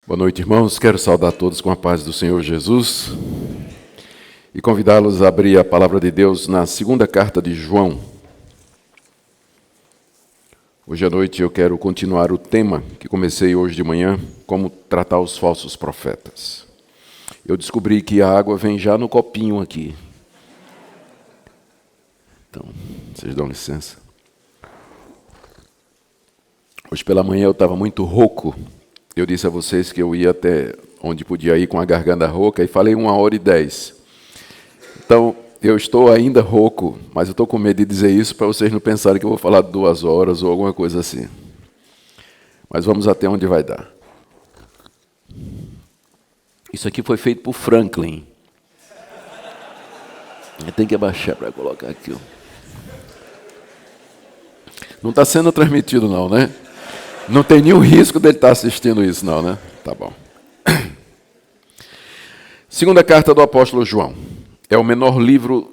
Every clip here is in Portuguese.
Boa noite, irmãos. Quero saudar todos com a paz do Senhor Jesus e convidá-los a abrir a palavra de Deus na segunda carta de João. Hoje à noite eu quero continuar o tema que comecei hoje de manhã, como tratar os falsos profetas. Eu descobri que a água vem já no copinho aqui. Então, vocês dão licença. Hoje pela manhã eu estava muito rouco. Eu disse a vocês que eu ia até onde podia ir com a garganta rouca e falei 1h10. Então, eu estou ainda rouco, mas eu estou com medo de dizer isso para vocês não pensarem que eu vou falar 2 horas ou alguma coisa assim. Mas vamos até onde vai dar. Isso aqui foi feito por Franklin. Tem que abaixar para colocar aqui. Não está sendo transmitido não, né? Não tem nenhum risco dele estar assistindo isso, não, né? Tá bom. Segunda carta do apóstolo João. É o menor livro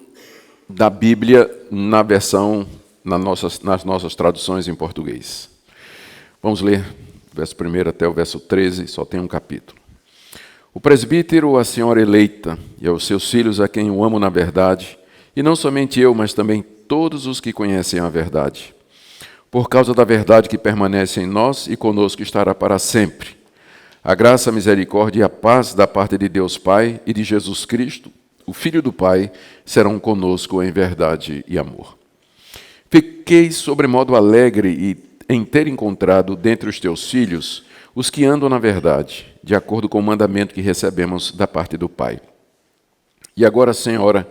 da Bíblia nas nossas traduções em português. Vamos ler do verso 1 até o verso 13, só tem um capítulo. O presbítero, a senhora eleita, e aos seus filhos a quem eu amo na verdade, e não somente eu, mas também todos os que conhecem a verdade. Por causa da verdade que permanece em nós e conosco estará para sempre. A graça, a misericórdia e a paz da parte de Deus Pai e de Jesus Cristo, o Filho do Pai, serão conosco em verdade e amor. Fiquei sobremodo alegre em ter encontrado dentre os teus filhos os que andam na verdade, de acordo com o mandamento que recebemos da parte do Pai. E agora, Senhora,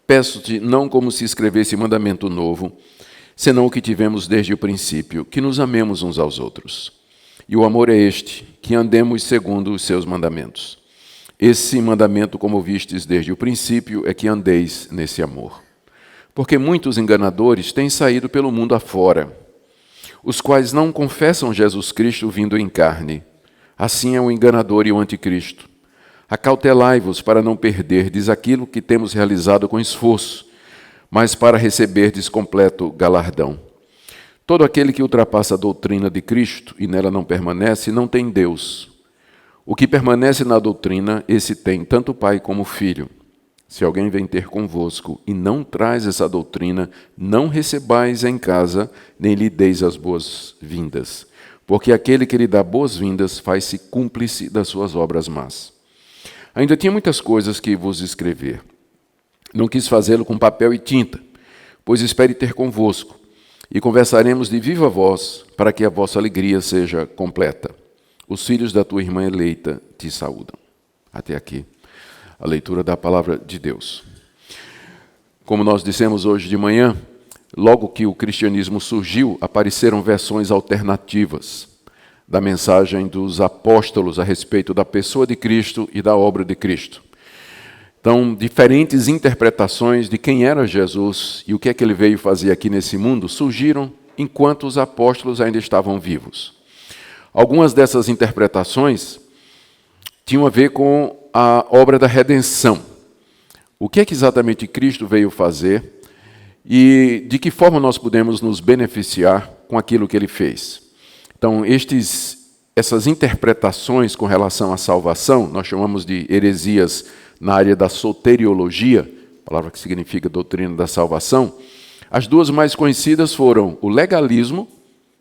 peço-te, não como se escrevesse mandamento novo, senão o que tivemos desde o princípio, que nos amemos uns aos outros. E o amor é este, que andemos segundo os seus mandamentos. Esse mandamento, como vistes desde o princípio, é que andeis nesse amor. Porque muitos enganadores têm saído pelo mundo afora, os quais não confessam Jesus Cristo vindo em carne. Assim é o enganador e o anticristo. Acautelai-vos para não perderdes aquilo que temos realizado com esforço, mas para receberdes completo galardão. Todo aquele que ultrapassa a doutrina de Cristo e nela não permanece, não tem Deus. O que permanece na doutrina, esse tem tanto o Pai como o Filho. Se alguém vem ter convosco e não traz essa doutrina, não recebais em casa, nem lhe deis as boas-vindas. Porque aquele que lhe dá boas-vindas faz-se cúmplice das suas obras más. Ainda tinha muitas coisas que vos escrever. Não quis fazê-lo com papel e tinta, pois espere ter convosco, e conversaremos de viva voz, para que a vossa alegria seja completa. Os filhos da tua irmã eleita te saúdam. Até aqui, a leitura da palavra de Deus. Como nós dissemos hoje de manhã, logo que o cristianismo surgiu, apareceram versões alternativas da mensagem dos apóstolos a respeito da pessoa de Cristo e da obra de Cristo. Então, diferentes interpretações de quem era Jesus e o que é que ele veio fazer aqui nesse mundo surgiram enquanto os apóstolos ainda estavam vivos. Algumas dessas interpretações tinham a ver com a obra da redenção. O que é que exatamente Cristo veio fazer e de que forma nós podemos nos beneficiar com aquilo que ele fez. Então, essas interpretações com relação à salvação, nós chamamos de heresias na área da soteriologia, palavra que significa doutrina da salvação. As duas mais conhecidas foram o legalismo,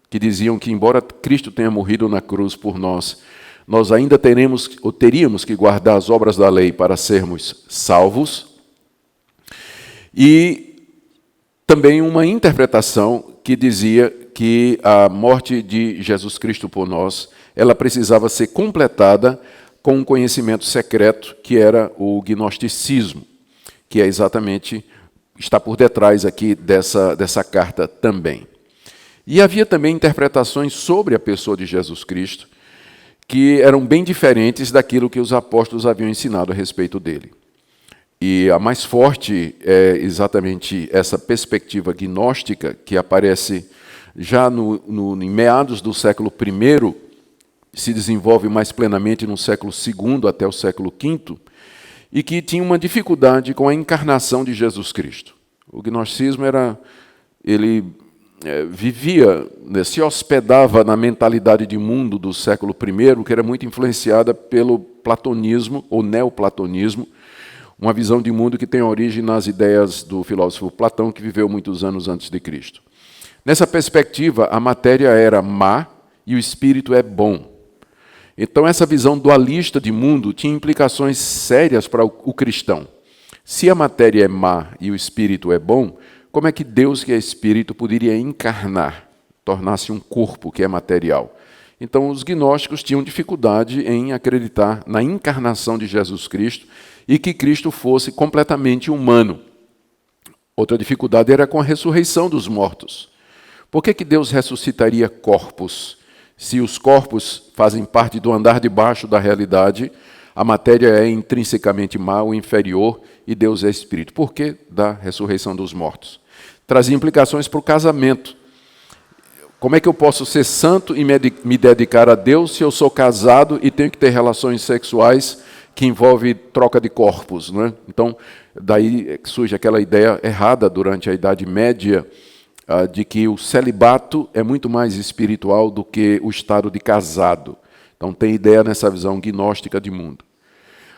que diziam que embora Cristo tenha morrido na cruz por nós, nós ainda teríamos que guardar as obras da lei para sermos salvos. E também uma interpretação que dizia que a morte de Jesus Cristo por nós, ela precisava ser completada com um conhecimento secreto, que era o gnosticismo, que é exatamente, está por detrás aqui dessa carta também. E havia também interpretações sobre a pessoa de Jesus Cristo, que eram bem diferentes daquilo que os apóstolos haviam ensinado a respeito dele. E a mais forte é exatamente essa perspectiva gnóstica, que aparece já em meados do século I, se desenvolve mais plenamente no século II até o século V, e que tinha uma dificuldade com a encarnação de Jesus Cristo. O gnosticismo ele vivia, né, se hospedava na mentalidade de mundo do século I, que era muito influenciada pelo platonismo ou neoplatonismo, uma visão de mundo que tem origem nas ideias do filósofo Platão, que viveu muitos anos antes de Cristo. Nessa perspectiva, a matéria era má e o espírito é bom. Então, essa visão dualista de mundo tinha implicações sérias para o cristão. Se a matéria é má e o espírito é bom, como é que Deus, que é espírito, poderia encarnar, tornar-se um corpo que é material? Então, os gnósticos tinham dificuldade em acreditar na encarnação de Jesus Cristo e que Cristo fosse completamente humano. Outra dificuldade era com a ressurreição dos mortos. Por que Deus ressuscitaria corpos? Se os corpos fazem parte do andar de baixo da realidade, a matéria é intrinsecamente má ou inferior e Deus é espírito. Por que da ressurreição dos mortos? Trazia implicações para o casamento. Como é que eu posso ser santo e me dedicar a Deus se eu sou casado e tenho que ter relações sexuais que envolvem troca de corpos, não é? Então, daí surge aquela ideia errada durante a Idade Média, de que o celibato é muito mais espiritual do que o estado de casado. Então tem ideia nessa visão gnóstica de mundo.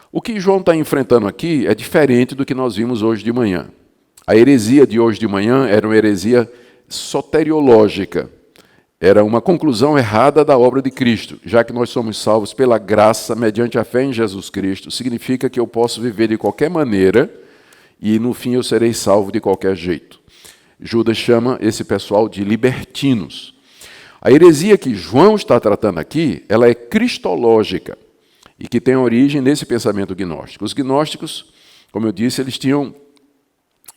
O que João está enfrentando aqui é diferente do que nós vimos hoje de manhã. A heresia de hoje de manhã era uma heresia soteriológica. Era uma conclusão errada da obra de Cristo. Já que nós somos salvos pela graça, mediante a fé em Jesus Cristo, significa que eu posso viver de qualquer maneira e no fim eu serei salvo de qualquer jeito. Judas chama esse pessoal de libertinos. A heresia que João está tratando aqui, ela é cristológica e que tem origem nesse pensamento gnóstico. Os gnósticos, como eu disse, eles tinham,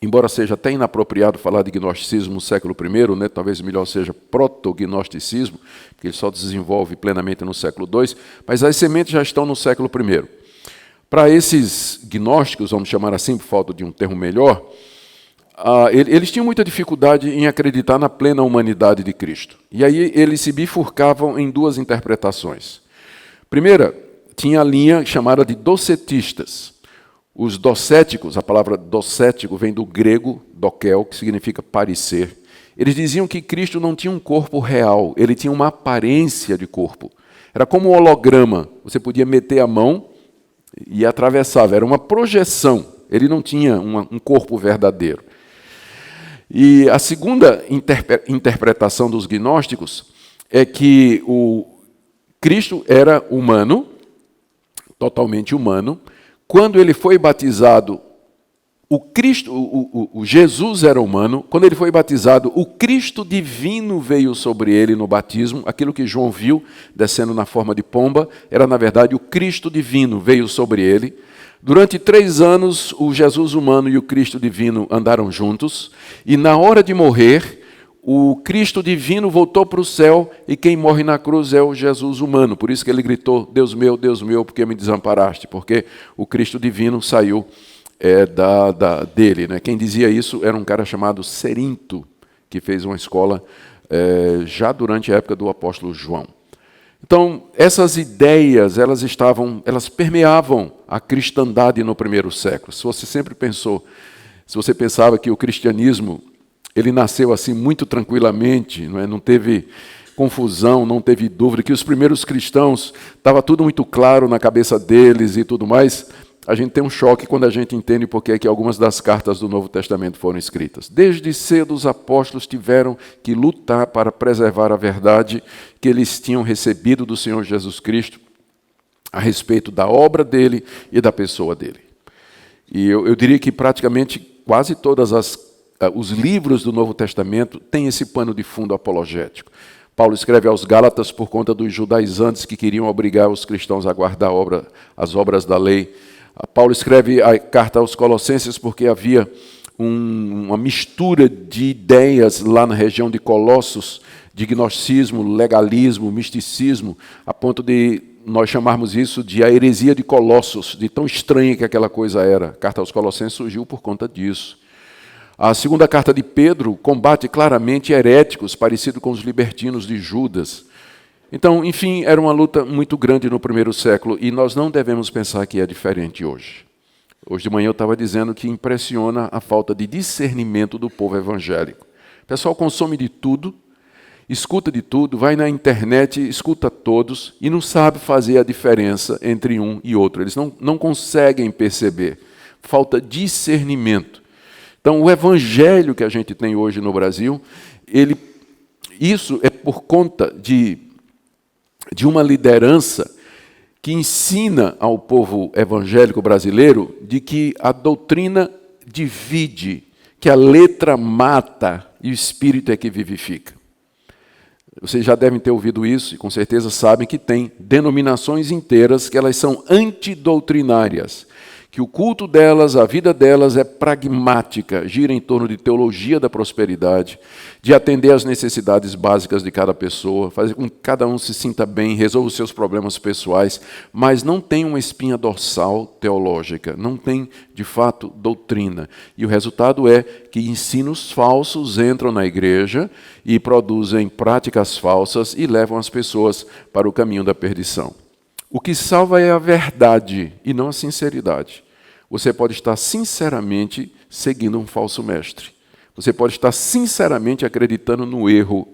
embora seja até inapropriado falar de gnosticismo no século I, né, talvez melhor seja proto-gnosticismo, porque ele só desenvolve plenamente no século II, mas as sementes já estão no século I. Para esses gnósticos, vamos chamar assim, por falta de um termo melhor, eles tinham muita dificuldade em acreditar na plena humanidade de Cristo. E aí eles se bifurcavam em duas interpretações. Primeira, tinha a linha chamada de docetistas. Os docéticos, a palavra docético vem do grego dokel, que significa parecer. Eles diziam que Cristo não tinha um corpo real, ele tinha uma aparência de corpo. Era como um holograma, você podia meter a mão e atravessava, era uma projeção, ele não tinha um corpo verdadeiro. E a segunda interpretação dos gnósticos é que o Cristo era humano, totalmente humano. Quando ele foi batizado, o Jesus era humano. Quando ele foi batizado, o Cristo divino veio sobre ele no batismo. Aquilo que João viu descendo na forma de pomba era, na verdade, o Cristo divino veio sobre ele. Durante 3 anos, o Jesus humano e o Cristo divino andaram juntos, e na hora de morrer, o Cristo divino voltou para o céu, e quem morre na cruz é o Jesus humano. Por isso que ele gritou, Deus meu, por que me desamparaste? Porque o Cristo divino saiu dele. Né? Quem dizia isso era um cara chamado Cerinto, que fez uma escola já durante a época do apóstolo João. Então, essas ideias, elas permeavam a cristandade no primeiro século. Se você pensava que o cristianismo, ele nasceu assim muito tranquilamente, não teve confusão, não teve dúvida, que os primeiros cristãos, estava tudo muito claro na cabeça deles e tudo mais, a gente tem um choque quando a gente entende por que algumas das cartas do Novo Testamento foram escritas. Desde cedo os apóstolos tiveram que lutar para preservar a verdade que eles tinham recebido do Senhor Jesus Cristo a respeito da obra dele e da pessoa dele. E eu diria que praticamente quase todos os livros do Novo Testamento têm esse pano de fundo apologético. Paulo escreve aos Gálatas por conta dos judaizantes que queriam obrigar os cristãos a guardar as obras da lei. Paulo escreve a carta aos Colossenses porque havia uma mistura de ideias lá na região de Colossos, de gnosticismo, legalismo, misticismo, a ponto de nós chamarmos isso de a heresia de Colossos, de tão estranha que aquela coisa era. A carta aos Colossenses surgiu por conta disso. A segunda carta de Pedro combate claramente heréticos, parecido com os libertinos de Judas. Então, enfim, era uma luta muito grande no primeiro século e nós não devemos pensar que é diferente hoje. Hoje de manhã eu estava dizendo que impressiona a falta de discernimento do povo evangélico. pessoal consome de tudo, escuta de tudo, vai na internet, escuta todos e não sabe fazer a diferença entre um e outro. Eles não conseguem perceber. Falta discernimento. Então, o evangelho que a gente tem hoje no Brasil, isso é por conta de uma liderança que ensina ao povo evangélico brasileiro de que a doutrina divide, que a letra mata e o espírito é que vivifica. Vocês já devem ter ouvido isso e com certeza sabem que tem denominações inteiras que elas são antidoutrinárias, que o culto delas, a vida delas é pragmática, gira em torno de teologia da prosperidade, de atender às necessidades básicas de cada pessoa, fazer com que cada um se sinta bem, resolva os seus problemas pessoais, mas não tem uma espinha dorsal teológica, não tem, de fato, doutrina. E o resultado é que ensinos falsos entram na igreja e produzem práticas falsas e levam as pessoas para o caminho da perdição. O que salva é a verdade e não a sinceridade. Você pode estar sinceramente seguindo um falso mestre. Você pode estar sinceramente acreditando no erro.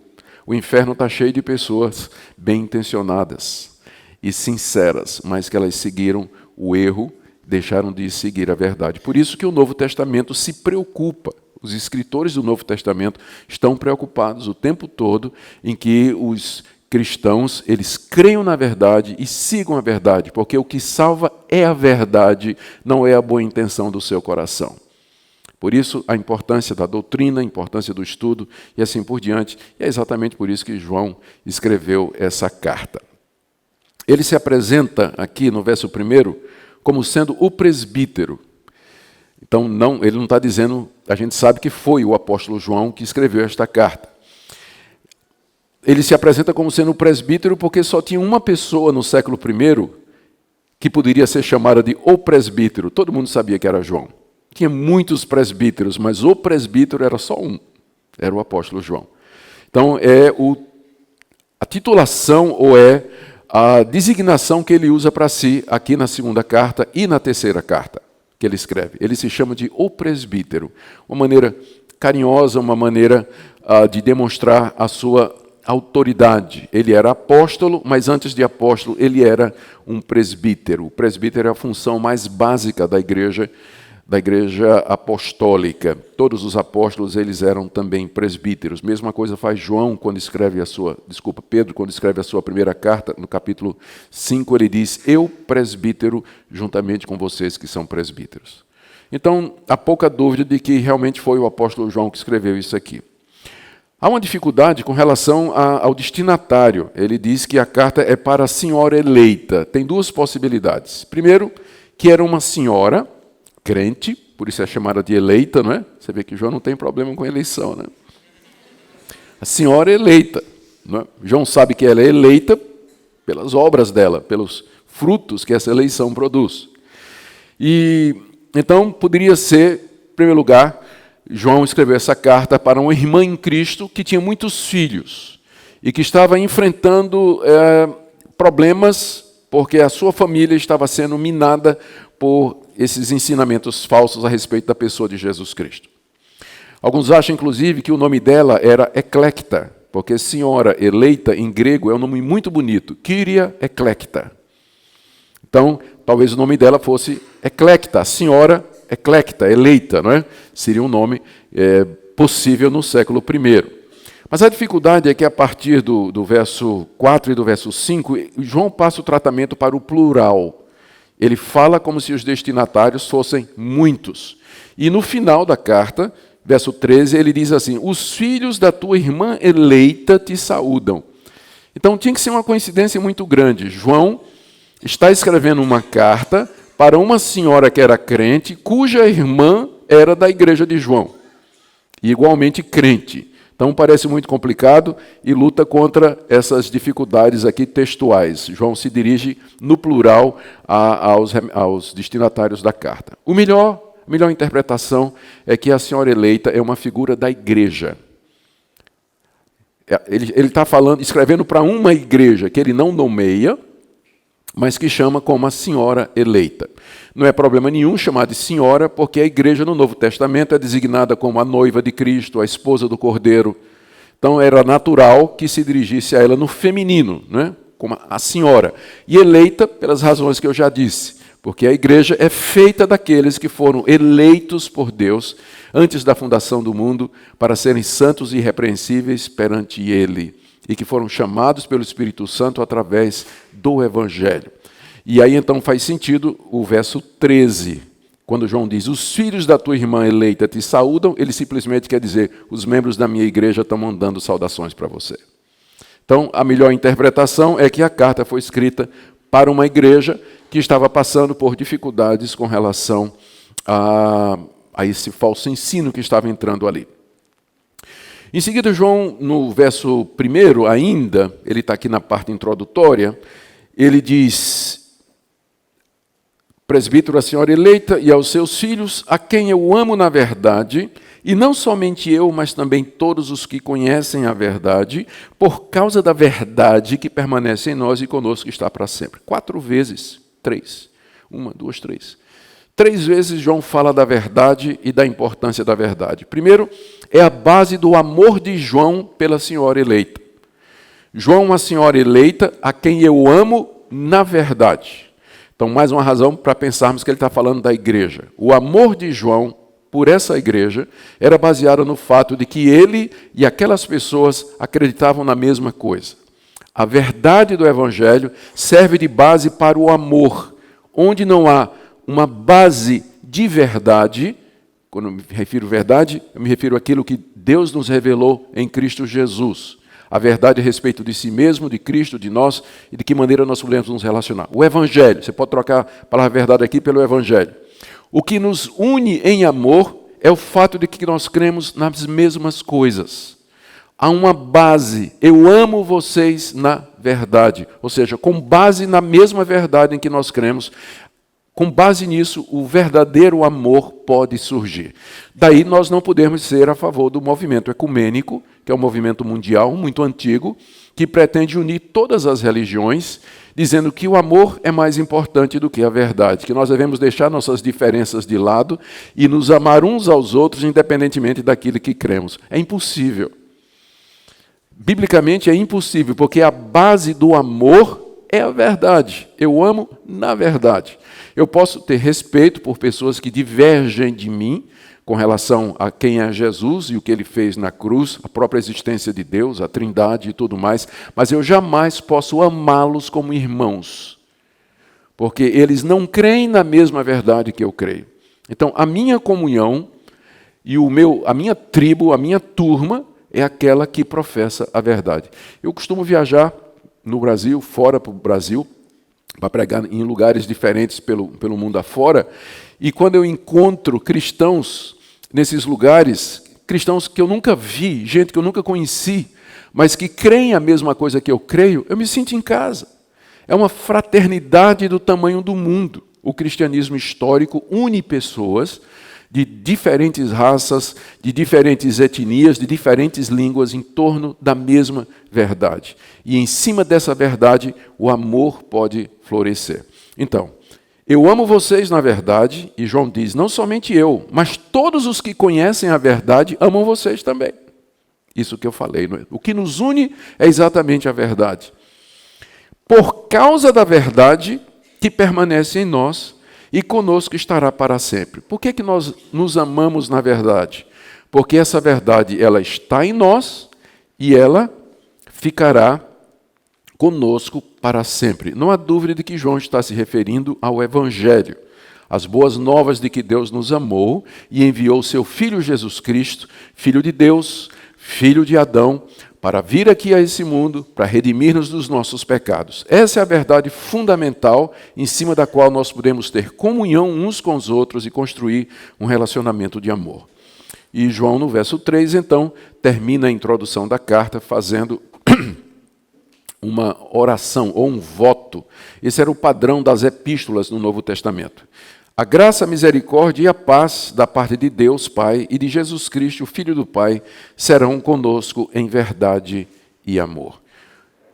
O inferno está cheio de pessoas bem intencionadas e sinceras, mas que elas seguiram o erro, deixaram de seguir a verdade. Por isso que o Novo Testamento se preocupa. Os escritores do Novo Testamento estão preocupados o tempo todo em que os cristãos, eles creiam na verdade e sigam a verdade, porque o que salva é a verdade, não é a boa intenção do seu coração. Por isso, a importância da doutrina, a importância do estudo e assim por diante. E é exatamente por isso que João escreveu essa carta. Ele se apresenta aqui no verso 1 como sendo o presbítero. Então, ele não está dizendo, a gente sabe que foi o apóstolo João que escreveu esta carta. Ele se apresenta como sendo o presbítero porque só tinha uma pessoa no século I que poderia ser chamada de o presbítero. Todo mundo sabia que era João. Tinha muitos presbíteros, mas o presbítero era só um. Era o apóstolo João. Então, a titulação ou é a designação que ele usa para si aqui na segunda carta e na terceira carta que ele escreve. Ele se chama de o presbítero. Uma maneira carinhosa, uma maneira de demonstrar a sua autoridade. Ele era apóstolo, mas antes de apóstolo, ele era um presbítero. O presbítero é a função mais básica da igreja apostólica. Todos os apóstolos, eles eram também presbíteros. Mesma coisa faz João quando escreve Pedro, quando escreve a sua primeira carta, no capítulo 5, ele diz: eu presbítero, juntamente com vocês que são presbíteros. Então, há pouca dúvida de que realmente foi o apóstolo João que escreveu isso aqui. Há uma dificuldade com relação ao destinatário. Ele diz que a carta é para a senhora eleita. Tem duas possibilidades. Primeiro, que era uma senhora crente, por isso é chamada de eleita, não é? Você vê que João não tem problema com eleição, né? A senhora eleita. Não é? João sabe que ela é eleita pelas obras dela, pelos frutos que essa eleição produz. E então poderia ser, em primeiro lugar, João escreveu essa carta para uma irmã em Cristo que tinha muitos filhos e que estava enfrentando problemas porque a sua família estava sendo minada por esses ensinamentos falsos a respeito da pessoa de Jesus Cristo. Alguns acham, inclusive, que o nome dela era Eclecta, porque senhora eleita em grego é um nome muito bonito, Kyria Eclecta. Então, talvez o nome dela fosse Eclecta, senhora Eclecta, eleita, não é? Seria um nome possível no século I. Mas a dificuldade é que a partir do verso 4 e do verso 5, João passa o tratamento para o plural. Ele fala como se os destinatários fossem muitos. E no final da carta, verso 13, ele diz assim: os filhos da tua irmã eleita te saúdam. Então tinha que ser uma coincidência muito grande. João está escrevendo uma carta para uma senhora que era crente, cuja irmã era da igreja de João, e igualmente crente. Então parece muito complicado e luta contra essas dificuldades aqui textuais. João se dirige no plural aos destinatários da carta. A melhor interpretação é que a senhora eleita é uma figura da igreja. Ele está escrevendo para uma igreja que ele não nomeia, mas que chama como a senhora eleita. Não é problema nenhum chamar de senhora, porque a igreja no Novo Testamento é designada como a noiva de Cristo, a esposa do Cordeiro. Então era natural que se dirigisse a ela no feminino, né? Como a senhora. E eleita pelas razões que eu já disse, porque a igreja é feita daqueles que foram eleitos por Deus antes da fundação do mundo para serem santos e irrepreensíveis perante Ele, e que foram chamados pelo Espírito Santo através do Evangelho. E aí então faz sentido o verso 13, quando João diz, os filhos da tua irmã eleita te saúdam, ele simplesmente quer dizer, os membros da minha igreja estão mandando saudações para você. Então, a melhor interpretação é que a carta foi escrita para uma igreja que estava passando por dificuldades com relação a esse falso ensino que estava entrando ali. Em seguida, João, no verso 1 ainda, ele está aqui na parte introdutória, ele diz, presbítero, a senhora eleita e aos seus filhos, a quem eu amo na verdade, e não somente eu, mas também todos os que conhecem a verdade, por causa da verdade que permanece em nós e conosco está para sempre. 4 vezes, 3. 1, 2, 3. 3 vezes João fala da verdade e da importância da verdade. Primeiro, é a base do amor de João pela senhora eleita. João, a senhora eleita, a quem eu amo na verdade. Então, mais uma razão para pensarmos que ele está falando da igreja. O amor de João por essa igreja era baseado no fato de que ele e aquelas pessoas acreditavam na mesma coisa. A verdade do Evangelho serve de base para o amor. Onde não há uma base de verdade, quando eu me refiro à verdade, eu me refiro àquilo que Deus nos revelou em Cristo Jesus. A verdade a respeito de si mesmo, de Cristo, de nós e de que maneira nós podemos nos relacionar. O Evangelho, você pode trocar a palavra verdade aqui pelo Evangelho. O que nos une em amor é o fato de que nós cremos nas mesmas coisas. Há uma base, eu amo vocês na verdade. Ou seja, com base na mesma verdade em que nós cremos, com base nisso, o verdadeiro amor pode surgir. Daí nós não podemos ser a favor do movimento ecumênico, que é um movimento mundial muito antigo, que pretende unir todas as religiões, dizendo que o amor é mais importante do que a verdade, que nós devemos deixar nossas diferenças de lado e nos amar uns aos outros, independentemente daquilo que cremos. É impossível. Biblicamente é impossível, porque a base do amor é a verdade. Eu amo na verdade. Eu posso ter respeito por pessoas que divergem de mim com relação a quem é Jesus e o que ele fez na cruz, a própria existência de Deus, a trindade e tudo mais, mas eu jamais posso amá-los como irmãos, porque eles não creem na mesma verdade que eu creio. Então, a minha comunhão e a minha tribo, a minha turma, é aquela que professa a verdade. Eu costumo viajar no Brasil, fora do Brasil, para pregar em lugares diferentes pelo mundo afora, e quando eu encontro cristãos nesses lugares, cristãos que eu nunca vi, gente que eu nunca conheci, mas que creem a mesma coisa que eu creio, eu me sinto em casa. É uma fraternidade do tamanho do mundo. O cristianismo histórico une pessoas de diferentes raças, de diferentes etnias, de diferentes línguas em torno da mesma verdade. E em cima dessa verdade, o amor pode florescer. Então, eu amo vocês na verdade, e João diz, não somente eu, mas todos os que conhecem a verdade amam vocês também. Isso que eu falei. Não é? O que nos une é exatamente a verdade. Por causa da verdade que permanece em nós, e conosco estará para sempre. Por que nós nos amamos na verdade? Porque essa verdade ela está em nós e ela ficará conosco para sempre. Não há dúvida de que João está se referindo ao Evangelho, as boas novas de que Deus nos amou e enviou seu Filho Jesus Cristo, Filho de Deus, Filho de Adão, para vir aqui a esse mundo, para redimir-nos dos nossos pecados. Essa é a verdade fundamental em cima da qual nós podemos ter comunhão uns com os outros e construir um relacionamento de amor. E João, no verso 3, então, termina a introdução da carta fazendo uma oração ou um voto. Esse era o padrão das epístolas no Novo Testamento. A graça, a misericórdia e a paz da parte de Deus Pai e de Jesus Cristo, o Filho do Pai, serão conosco em verdade e amor.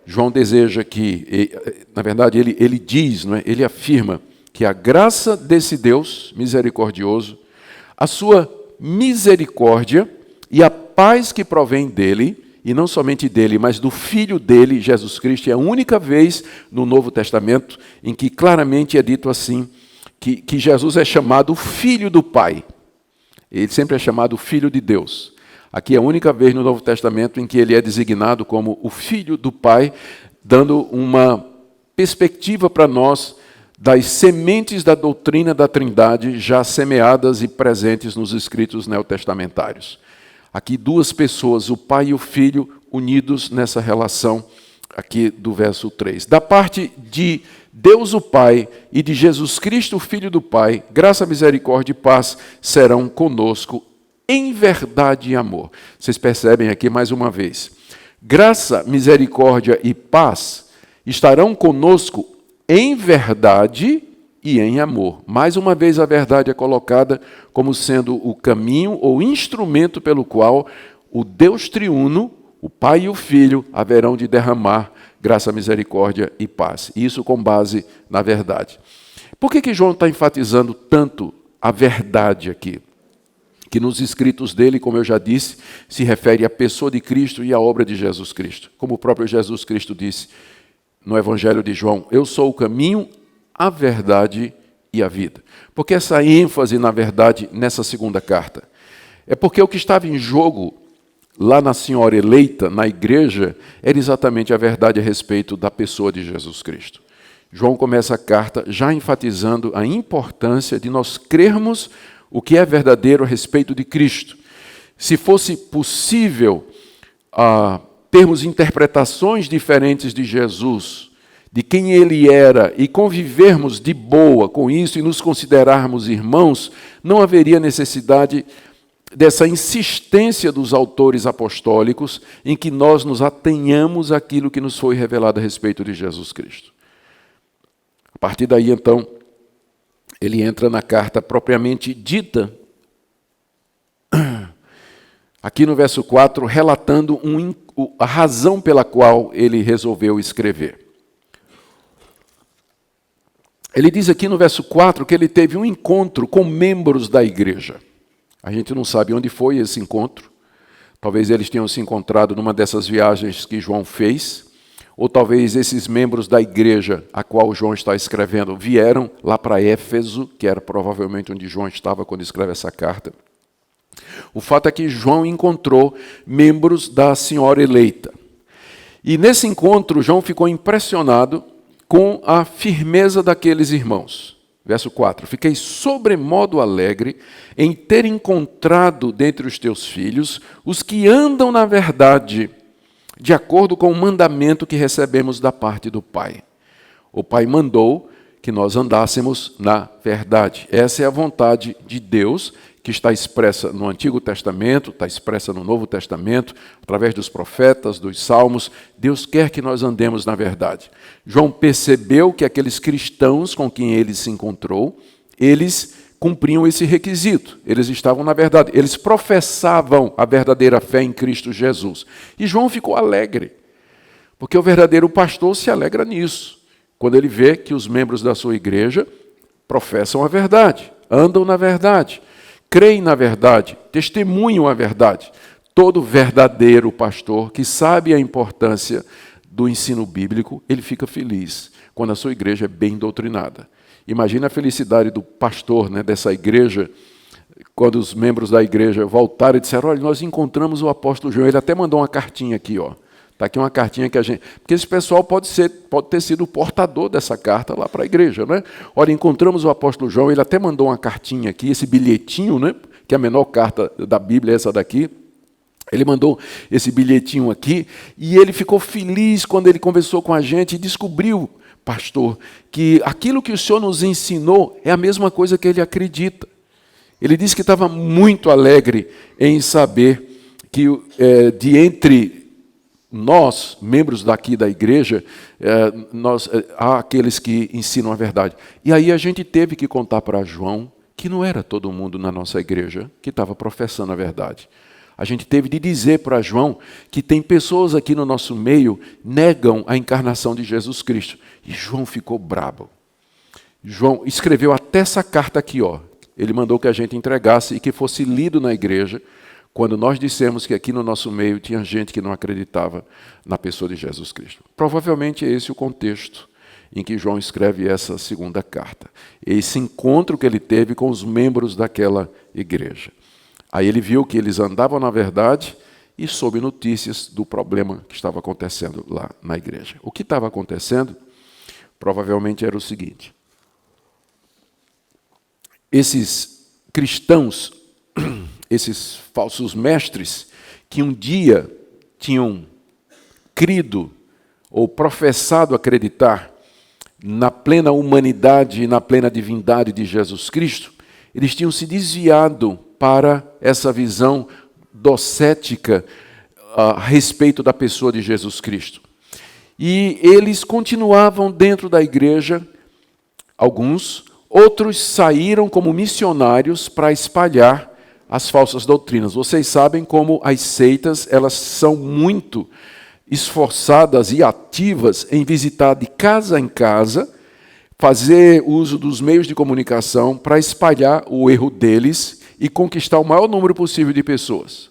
João deseja que, na verdade, ele diz, não é? Ele afirma que a graça desse Deus misericordioso, a sua misericórdia e a paz que provém dele, e não somente dele, mas do Filho dele, Jesus Cristo, é a única vez no Novo Testamento em que claramente é dito assim, que Jesus é chamado Filho do Pai. Ele sempre é chamado Filho de Deus. Aqui é a única vez no Novo Testamento em que ele é designado como o Filho do Pai, dando uma perspectiva para nós das sementes da doutrina da Trindade já semeadas e presentes nos escritos neotestamentários. Aqui duas pessoas, o Pai e o Filho, unidos nessa relação aqui do verso 3. Da parte de Deus o Pai e de Jesus Cristo, o Filho do Pai, graça, misericórdia e paz serão conosco em verdade e amor. Vocês percebem aqui mais uma vez. Graça, misericórdia e paz estarão conosco em verdade e em amor. Mais uma vez a verdade é colocada como sendo o caminho ou instrumento pelo qual o Deus triuno, o Pai e o Filho, haverão de derramar graça, misericórdia e paz. Isso com base na verdade. Por que João está enfatizando tanto a verdade aqui? Que nos escritos dele, como eu já disse, se refere à pessoa de Cristo e à obra de Jesus Cristo. Como o próprio Jesus Cristo disse no Evangelho de João, eu sou o caminho, a verdade e a vida. Por que essa ênfase na verdade nessa segunda carta? É porque o que estava em jogo lá na Senhora eleita, na igreja, era exatamente a verdade a respeito da pessoa de Jesus Cristo. João começa a carta já enfatizando a importância de nós crermos o que é verdadeiro a respeito de Cristo. Se fosse possível termos interpretações diferentes de Jesus, de quem ele era, e convivermos de boa com isso e nos considerarmos irmãos, não haveria necessidade dessa insistência dos autores apostólicos em que nós nos atenhamos àquilo que nos foi revelado a respeito de Jesus Cristo. A partir daí, então, ele entra na carta propriamente dita, aqui no verso 4, relatando a razão pela qual ele resolveu escrever. Ele diz aqui no verso 4 que ele teve um encontro com membros da igreja. A gente não sabe onde foi esse encontro. Talvez eles tenham se encontrado numa dessas viagens que João fez, ou talvez esses membros da igreja a qual João está escrevendo vieram lá para Éfeso, que era provavelmente onde João estava quando escreve essa carta. O fato é que João encontrou membros da Senhora eleita. E nesse encontro, João ficou impressionado com a firmeza daqueles irmãos. Verso 4, fiquei sobremodo alegre em ter encontrado dentre os teus filhos os que andam na verdade, de acordo com o mandamento que recebemos da parte do Pai. O Pai mandou que nós andássemos na verdade. Essa é a vontade de Deus, que está expressa no Antigo Testamento, está expressa no Novo Testamento, através dos profetas, dos salmos. Deus quer que nós andemos na verdade. João percebeu que aqueles cristãos com quem ele se encontrou, eles cumpriam esse requisito. Eles estavam na verdade, eles professavam a verdadeira fé em Cristo Jesus. E João ficou alegre, porque o verdadeiro pastor se alegra nisso, quando ele vê que os membros da sua igreja professam a verdade, andam na verdade, creem na verdade, testemunham a verdade. Todo verdadeiro pastor que sabe a importância do ensino bíblico, ele fica feliz quando a sua igreja é bem doutrinada. Imagina a felicidade do pastor, né, dessa igreja, quando os membros da igreja voltaram e disseram, olha, nós encontramos o apóstolo João, ele até mandou uma cartinha aqui, ó. Está aqui uma cartinha que a gente... Porque esse pessoal pode ter sido o portador dessa carta lá para a igreja, né? Olha, encontramos o apóstolo João, ele até mandou uma cartinha aqui, esse bilhetinho, né? Que é a menor carta da Bíblia, essa daqui. Ele mandou esse bilhetinho aqui e ele ficou feliz quando ele conversou com a gente e descobriu, pastor, que aquilo que o senhor nos ensinou é a mesma coisa que ele acredita. Ele disse que estava muito alegre em saber que de entre nós, membros daqui da igreja, há aqueles que ensinam a verdade. E aí a gente teve que contar para João que não era todo mundo na nossa igreja que estava professando a verdade. A gente teve de dizer para João que tem pessoas aqui no nosso meio que negam a encarnação de Jesus Cristo. E João ficou brabo. João escreveu até essa carta aqui, ó. Ele mandou que a gente entregasse e que fosse lido na igreja, quando nós dissemos que aqui no nosso meio tinha gente que não acreditava na pessoa de Jesus Cristo. Provavelmente é esse o contexto em que João escreve essa segunda carta. Esse encontro que ele teve com os membros daquela igreja. Aí ele viu que eles andavam na verdade e soube notícias do problema que estava acontecendo lá na igreja. O que estava acontecendo, provavelmente era o seguinte. Esses cristãos, esses falsos mestres, que um dia tinham crido ou professado acreditar na plena humanidade e na plena divindade de Jesus Cristo, eles tinham se desviado para essa visão docética a respeito da pessoa de Jesus Cristo. E eles continuavam dentro da igreja, alguns, outros saíram como missionários para espalhar as falsas doutrinas. Vocês sabem como as seitas, elas são muito esforçadas e ativas em visitar de casa em casa, fazer uso dos meios de comunicação para espalhar o erro deles e conquistar o maior número possível de pessoas.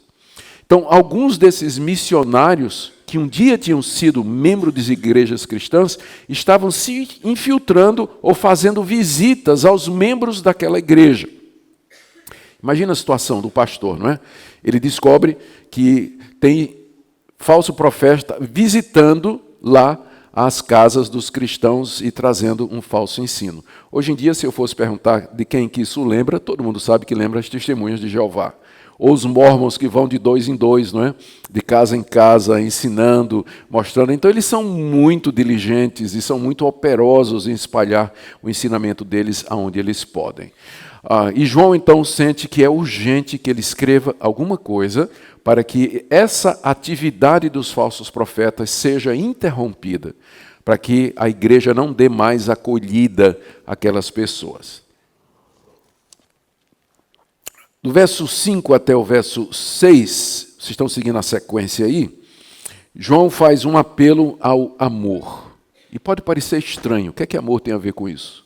Então, alguns desses missionários, que um dia tinham sido membros das igrejas cristãs, estavam se infiltrando ou fazendo visitas aos membros daquela igreja. Imagina a situação do pastor, não é? Ele descobre que tem falso profeta visitando lá as casas dos cristãos e trazendo um falso ensino. Hoje em dia, se eu fosse perguntar de quem que isso lembra, todo mundo sabe que lembra as testemunhas de Jeová. Ou os mormons que vão de 2 em 2, não é? De casa em casa, ensinando, mostrando. Então, eles são muito diligentes e são muito operosos em espalhar o ensinamento deles aonde eles podem. E João, então, sente que é urgente que ele escreva alguma coisa para que essa atividade dos falsos profetas seja interrompida, para que a igreja não dê mais acolhida àquelas pessoas. Do verso 5 até o verso 6, vocês estão seguindo a sequência aí, João faz um apelo ao amor. E pode parecer estranho, o que é que amor tem a ver com isso?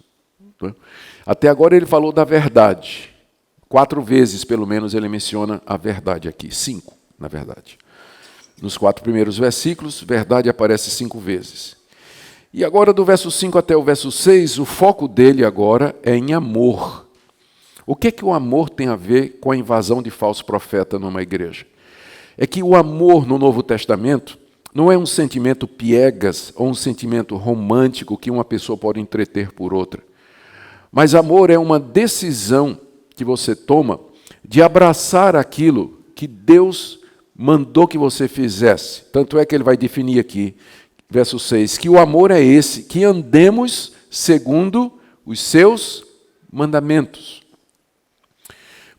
Até agora ele falou da verdade. 4 vezes, pelo menos, ele menciona a verdade aqui. 5, na verdade. Nos 4 primeiros versículos, verdade aparece 5 vezes. E agora, do verso 5 até o verso 6, o foco dele agora é em amor. O que o amor tem a ver com a invasão de falso profeta numa igreja? É que o amor no Novo Testamento não é um sentimento piegas ou um sentimento romântico que uma pessoa pode entreter por outra. Mas amor é uma decisão que você toma de abraçar aquilo que Deus mandou que você fizesse. Tanto é que ele vai definir aqui, verso 6, que o amor é esse, que andemos segundo os seus mandamentos.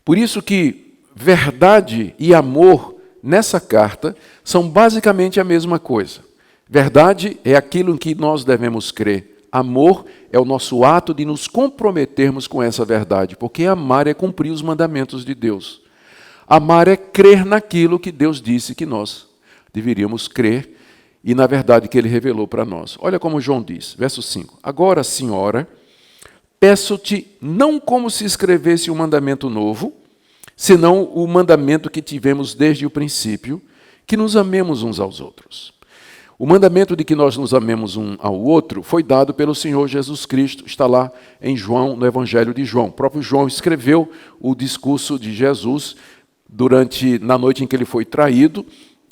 Por isso que verdade e amor nessa carta são basicamente a mesma coisa. Verdade é aquilo em que nós devemos crer. Amor é o nosso ato de nos comprometermos com essa verdade, porque amar é cumprir os mandamentos de Deus. Amar é crer naquilo que Deus disse que nós deveríamos crer e na verdade que Ele revelou para nós. Olha como João diz, verso 5. Agora, Senhora, peço-te não como se escrevesse um mandamento novo, senão o mandamento que tivemos desde o princípio, que nos amemos uns aos outros. O mandamento de que nós nos amemos um ao outro foi dado pelo Senhor Jesus Cristo, está lá em João, no Evangelho de João. O próprio João escreveu o discurso de Jesus na noite em que ele foi traído.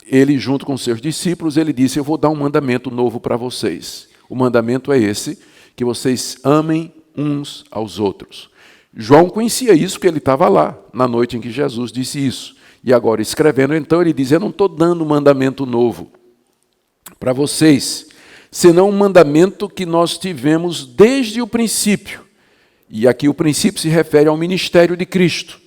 Ele, junto com seus discípulos, ele disse, eu vou dar um mandamento novo para vocês. O mandamento é esse, que vocês amem uns aos outros. João conhecia isso, porque ele estava lá, na noite em que Jesus disse isso. E agora, escrevendo, então, ele diz, eu não estou dando um mandamento novo para vocês, senão um mandamento que nós tivemos desde o princípio. E aqui o princípio se refere ao ministério de Cristo.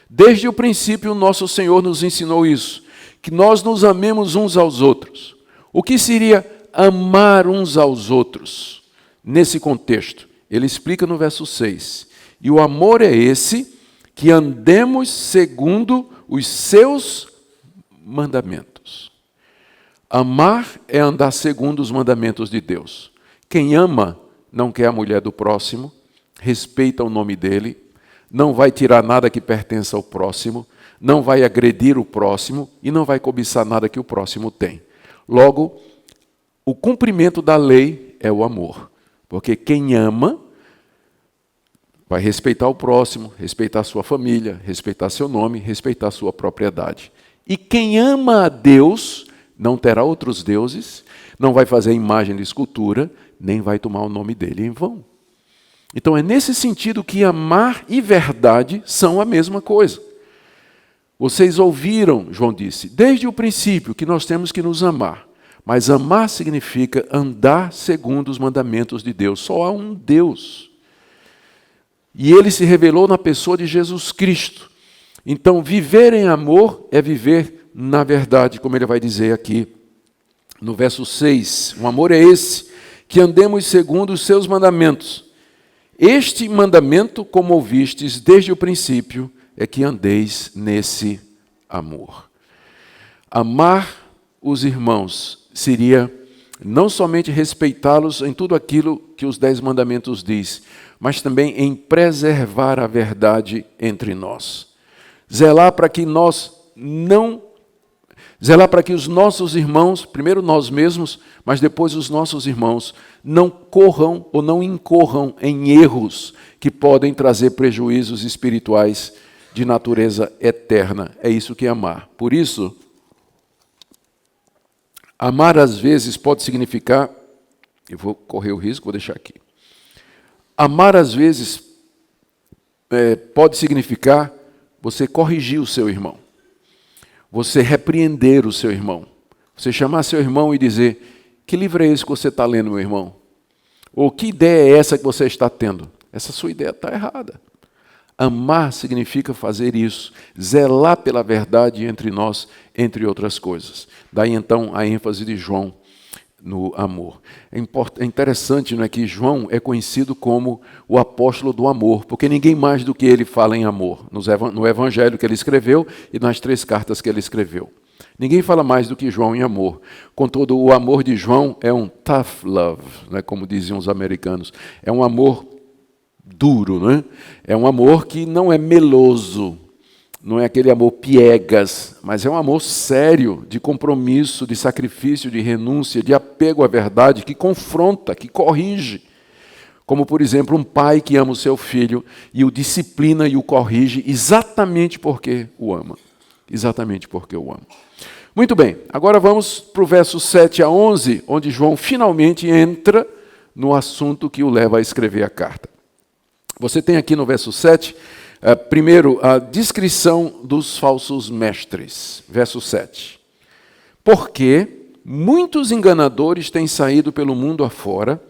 Desde o princípio, o nosso Senhor nos ensinou isso, que nós nos amemos uns aos outros. O que seria amar uns aos outros? Nesse contexto, ele explica no verso 6. E o amor é esse, que andemos segundo os seus mandamentos. Amar é andar segundo os mandamentos de Deus. Quem ama não quer a mulher do próximo, respeita o nome dele, não vai tirar nada que pertença ao próximo, não vai agredir o próximo e não vai cobiçar nada que o próximo tem. Logo, o cumprimento da lei é o amor. Porque quem ama vai respeitar o próximo, respeitar a sua família, respeitar seu nome, respeitar a sua propriedade. E quem ama a Deus não terá outros deuses, não vai fazer imagem de escultura, nem vai tomar o nome dele em vão. Então é nesse sentido que amar e verdade são a mesma coisa. Vocês ouviram, João disse, desde o princípio que nós temos que nos amar. Mas amar significa andar segundo os mandamentos de Deus. Só há um Deus. E ele se revelou na pessoa de Jesus Cristo. Então, viver em amor é viver na verdade, como ele vai dizer aqui no verso 6. O amor é esse, que andemos segundo os seus mandamentos. Este mandamento, como ouvistes desde o princípio, é que andeis nesse amor. Amar os irmãos seria não somente respeitá-los em tudo aquilo que os 10 mandamentos diz, mas também em preservar a verdade entre nós. Zelar para que os nossos irmãos, primeiro nós mesmos, mas depois os nossos irmãos, não corram ou não incorram em erros que podem trazer prejuízos espirituais de natureza eterna. É isso que é amar. Por isso, amar às vezes pode significar, eu vou correr o risco, vou deixar aqui. Amar às vezes pode significar você corrigir o seu irmão, você repreender o seu irmão, você chamar seu irmão e dizer, que livro é esse que você está lendo, meu irmão? Ou que ideia é essa que você está tendo? Essa sua ideia está errada. Amar significa fazer isso, zelar pela verdade entre nós, entre outras coisas. Daí então a ênfase de João no amor. É interessante, não é, que João é conhecido como o apóstolo do amor, porque ninguém mais do que ele fala em amor, no evangelho que ele escreveu e nas 3 cartas que ele escreveu. Ninguém fala mais do que João em amor. Contudo, o amor de João é um tough love, né, como diziam os americanos. É um amor duro, né? É um amor que não é meloso, não é aquele amor piegas, mas é um amor sério, de compromisso, de sacrifício, de renúncia, de apego à verdade, que confronta, que corrige. Como, por exemplo, um pai que ama o seu filho e o disciplina e o corrige exatamente porque o ama. Exatamente porque o ama. Muito bem, agora vamos para o verso 7 a 11, onde João finalmente entra no assunto que o leva a escrever a carta. Você tem aqui no verso 7, primeiro, a descrição dos falsos mestres. Verso 7. Porque muitos enganadores têm saído pelo mundo afora,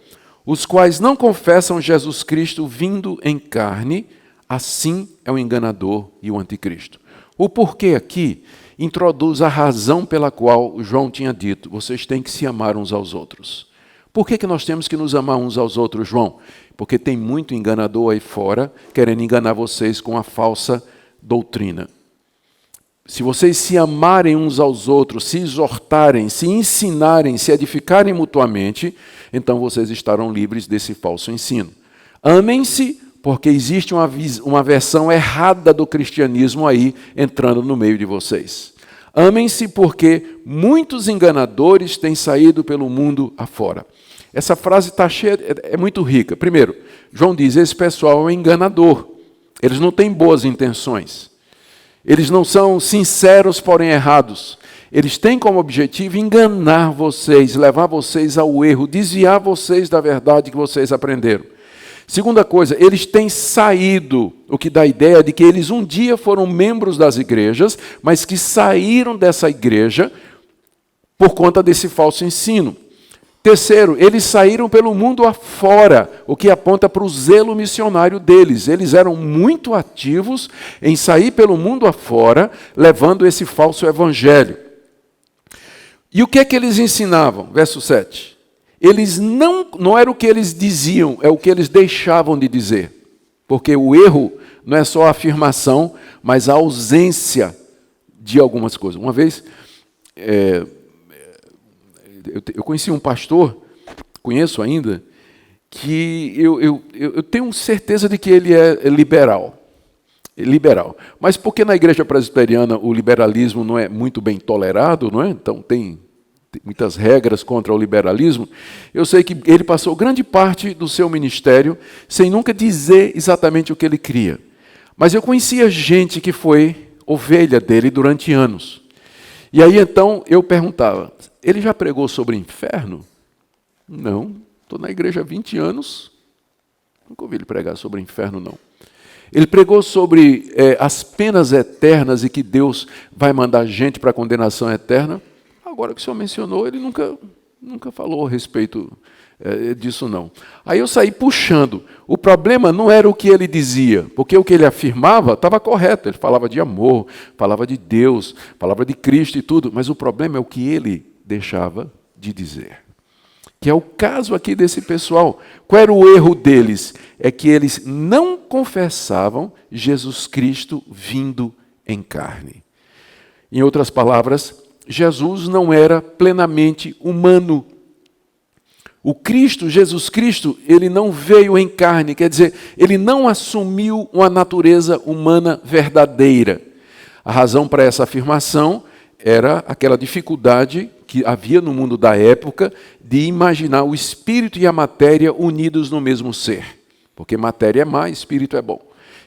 os quais não confessam Jesus Cristo vindo em carne, assim é o enganador e o anticristo. O porquê aqui introduz a razão pela qual João tinha dito, vocês têm que se amar uns aos outros. Por que nós temos que nos amar uns aos outros, João? Porque tem muito enganador aí fora, querendo enganar vocês com a falsa doutrina. Se vocês se amarem uns aos outros, se exortarem, se ensinarem, se edificarem mutuamente, então vocês estarão livres desse falso ensino. Amem-se, porque existe uma versão errada do cristianismo aí entrando no meio de vocês. Amem-se porque muitos enganadores têm saído pelo mundo afora. Essa frase está cheia, é muito rica. Primeiro, João diz, esse pessoal é enganador. Eles não têm boas intenções. Eles não são sinceros, porém errados. Eles têm como objetivo enganar vocês, levar vocês ao erro, desviar vocês da verdade que vocês aprenderam. Segunda coisa, eles têm saído, o que dá a ideia de que eles um dia foram membros das igrejas, mas que saíram dessa igreja por conta desse falso ensino. Terceiro, eles saíram pelo mundo afora, o que aponta para o zelo missionário deles. Eles eram muito ativos em sair pelo mundo afora, levando esse falso evangelho. E o que é que eles ensinavam? Verso 7. Eles não era o que eles diziam, é o que eles deixavam de dizer. Porque o erro não é só a afirmação, mas a ausência de algumas coisas. Uma vez, eu conheci um pastor, conheço ainda, que eu tenho certeza de que ele é liberal. Mas porque na igreja presbiteriana o liberalismo não é muito bem tolerado, não é? Então tem muitas regras contra o liberalismo, eu sei que ele passou grande parte do seu ministério sem nunca dizer exatamente o que ele queria. Mas eu conhecia gente que foi ovelha dele durante anos. E aí então eu perguntava, ele já pregou sobre inferno? Não, estou na igreja há 20 anos, nunca ouvi ele pregar sobre inferno, não. Ele pregou sobre as penas eternas e que Deus vai mandar gente para a condenação eterna. Agora que o senhor mencionou, ele nunca falou a respeito disso, não. Aí eu saí puxando. O problema não era o que ele dizia, porque o que ele afirmava estava correto. Ele falava de amor, falava de Deus, falava de Cristo e tudo, mas o problema é o que ele deixava de dizer. Que é o caso aqui desse pessoal. Qual era o erro deles? É que eles não confessavam Jesus Cristo vindo em carne. Em outras palavras, Jesus não era plenamente humano. O Cristo, Jesus Cristo, ele não veio em carne, quer dizer, ele não assumiu uma natureza humana verdadeira. A razão para essa afirmação era aquela dificuldade que havia no mundo da época de imaginar o espírito e a matéria unidos no mesmo ser. Porque matéria é má, espírito é bom.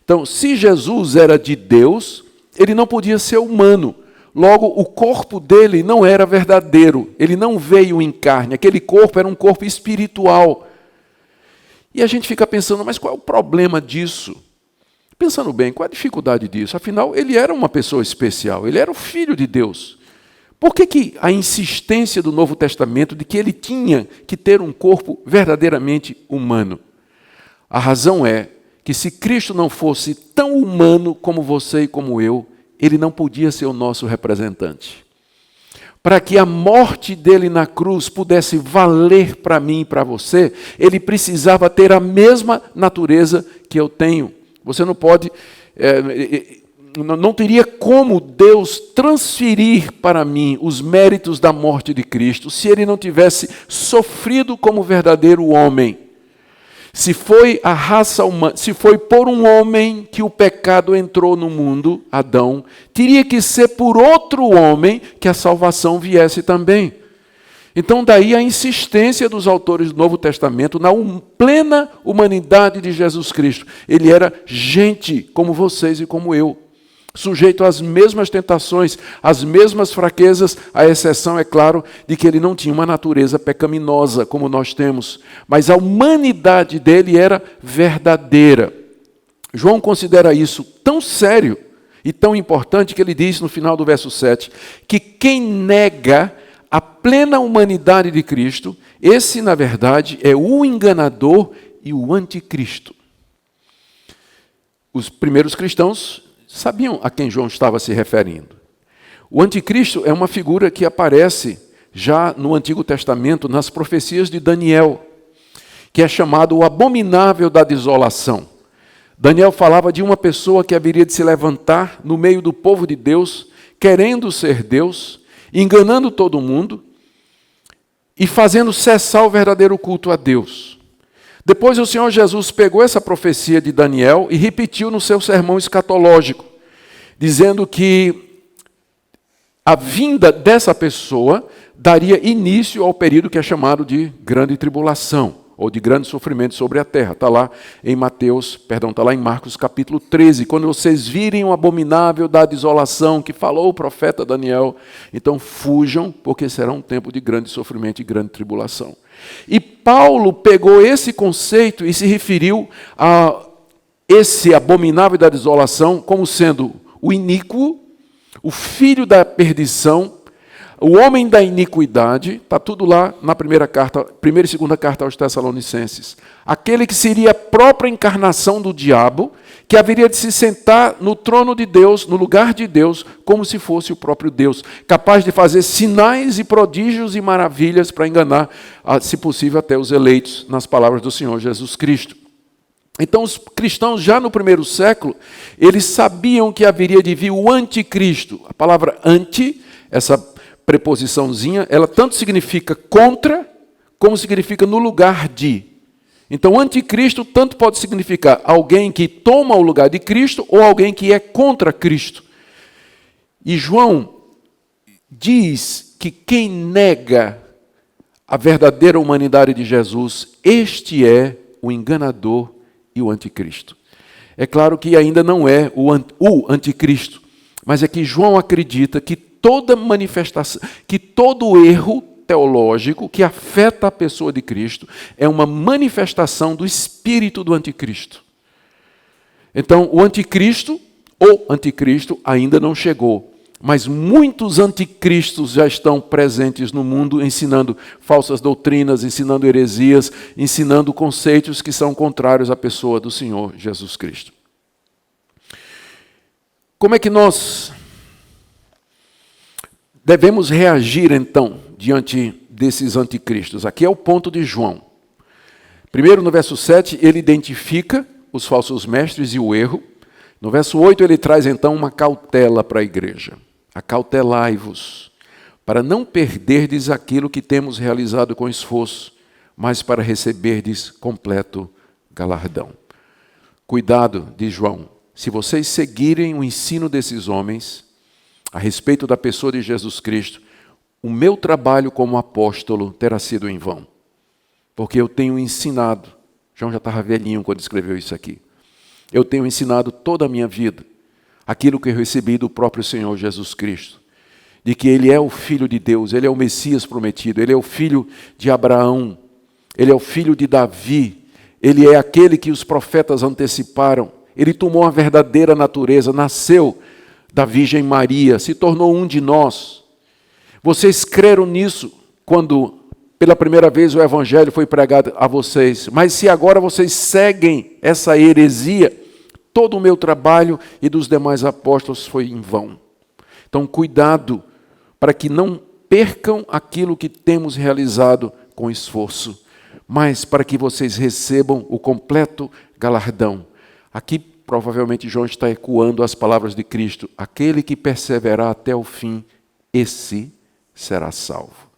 Então, se Jesus era de Deus, ele não podia ser humano. Logo, o corpo dele não era verdadeiro. Ele não veio em carne. Aquele corpo era um corpo espiritual. E a gente fica pensando, mas qual é o problema disso? Pensando bem, qual é a dificuldade disso? Afinal, ele era uma pessoa especial. Ele era o Filho de Deus. Por que a insistência do Novo Testamento de que ele tinha que ter um corpo verdadeiramente humano? A razão é que se Cristo não fosse tão humano como você e como eu, ele não podia ser o nosso representante. Para que a morte dele na cruz pudesse valer para mim e para você, ele precisava ter a mesma natureza que eu tenho. Você não pode... não teria como Deus transferir para mim os méritos da morte de Cristo se ele não tivesse sofrido como verdadeiro homem. Se foi a raça humana, se foi por um homem que o pecado entrou no mundo, Adão, teria que ser por outro homem que a salvação viesse também. Então daí a insistência dos autores do Novo Testamento na plena humanidade de Jesus Cristo. Ele era gente como vocês e como eu, sujeito às mesmas tentações, às mesmas fraquezas, à exceção, é claro, de que ele não tinha uma natureza pecaminosa como nós temos, mas a humanidade dele era verdadeira. João considera isso tão sério e tão importante que ele diz no final do verso 7, que quem nega a plena humanidade de Cristo, esse, na verdade, é o enganador e o anticristo. Os primeiros cristãos sabiam a quem João estava se referindo. O anticristo é uma figura que aparece já no Antigo Testamento, nas profecias de Daniel, que é chamado o abominável da desolação. Daniel falava de uma pessoa que haveria de se levantar no meio do povo de Deus, querendo ser Deus, enganando todo mundo e fazendo cessar o verdadeiro culto a Deus. Depois o Senhor Jesus pegou essa profecia de Daniel e repetiu no seu sermão escatológico, dizendo que a vinda dessa pessoa daria início ao período que é chamado de grande tribulação, ou de grande sofrimento sobre a terra. Está lá em está lá em Marcos capítulo 13. Quando vocês virem o abominável da desolação que falou o profeta Daniel, então fujam, porque será um tempo de grande sofrimento e grande tribulação. E Paulo pegou esse conceito e se referiu a esse abominável da desolação como sendo o iníquo, o filho da perdição, o homem da iniquidade, está tudo lá na primeira e segunda carta aos Tessalonicenses. Aquele que seria a própria encarnação do diabo, que haveria de se sentar no trono de Deus, no lugar de Deus, como se fosse o próprio Deus, capaz de fazer sinais e prodígios e maravilhas para enganar, se possível, até os eleitos, nas palavras do Senhor Jesus Cristo. Então, os cristãos, já no primeiro século, eles sabiam que haveria de vir o anticristo. A palavra anti, essa preposiçãozinha, ela tanto significa contra, como significa no lugar de. Então, anticristo tanto pode significar alguém que toma o lugar de Cristo ou alguém que é contra Cristo. E João diz que quem nega a verdadeira humanidade de Jesus, este é o enganador e o anticristo. É claro que ainda não é o anticristo, mas é que João acredita que toda manifestação, que todo erro teológico que afeta a pessoa de Cristo é uma manifestação do espírito do anticristo. Então, o anticristo ainda não chegou. Mas muitos anticristos já estão presentes no mundo, ensinando falsas doutrinas, ensinando heresias, ensinando conceitos que são contrários à pessoa do Senhor Jesus Cristo. Como é que nós devemos reagir, então, diante desses anticristos? Aqui é o ponto de João. Primeiro, no verso 7, ele identifica os falsos mestres e o erro. No verso 8, ele traz, então, uma cautela para a igreja. Acautelai-vos, para não perderdes aquilo que temos realizado com esforço, mas para receberdes completo galardão. Cuidado, diz João, se vocês seguirem o ensino desses homens a respeito da pessoa de Jesus Cristo, o meu trabalho como apóstolo terá sido em vão, porque eu tenho ensinado, João já estava velhinho quando escreveu isso aqui, eu tenho ensinado toda a minha vida, aquilo que eu recebi do próprio Senhor Jesus Cristo, de que Ele é o Filho de Deus, Ele é o Messias prometido, Ele é o filho de Abraão, Ele é o filho de Davi, Ele é aquele que os profetas anteciparam, Ele tomou a verdadeira natureza, nasceu da Virgem Maria, se tornou um de nós. Vocês creram nisso quando pela primeira vez o Evangelho foi pregado a vocês, mas se agora vocês seguem essa heresia, todo o meu trabalho e dos demais apóstolos foi em vão. Então, cuidado para que não percam aquilo que temos realizado com esforço, mas para que vocês recebam o completo galardão. Aqui, provavelmente, João está ecoando as palavras de Cristo. Aquele que perseverar até o fim, esse será salvo.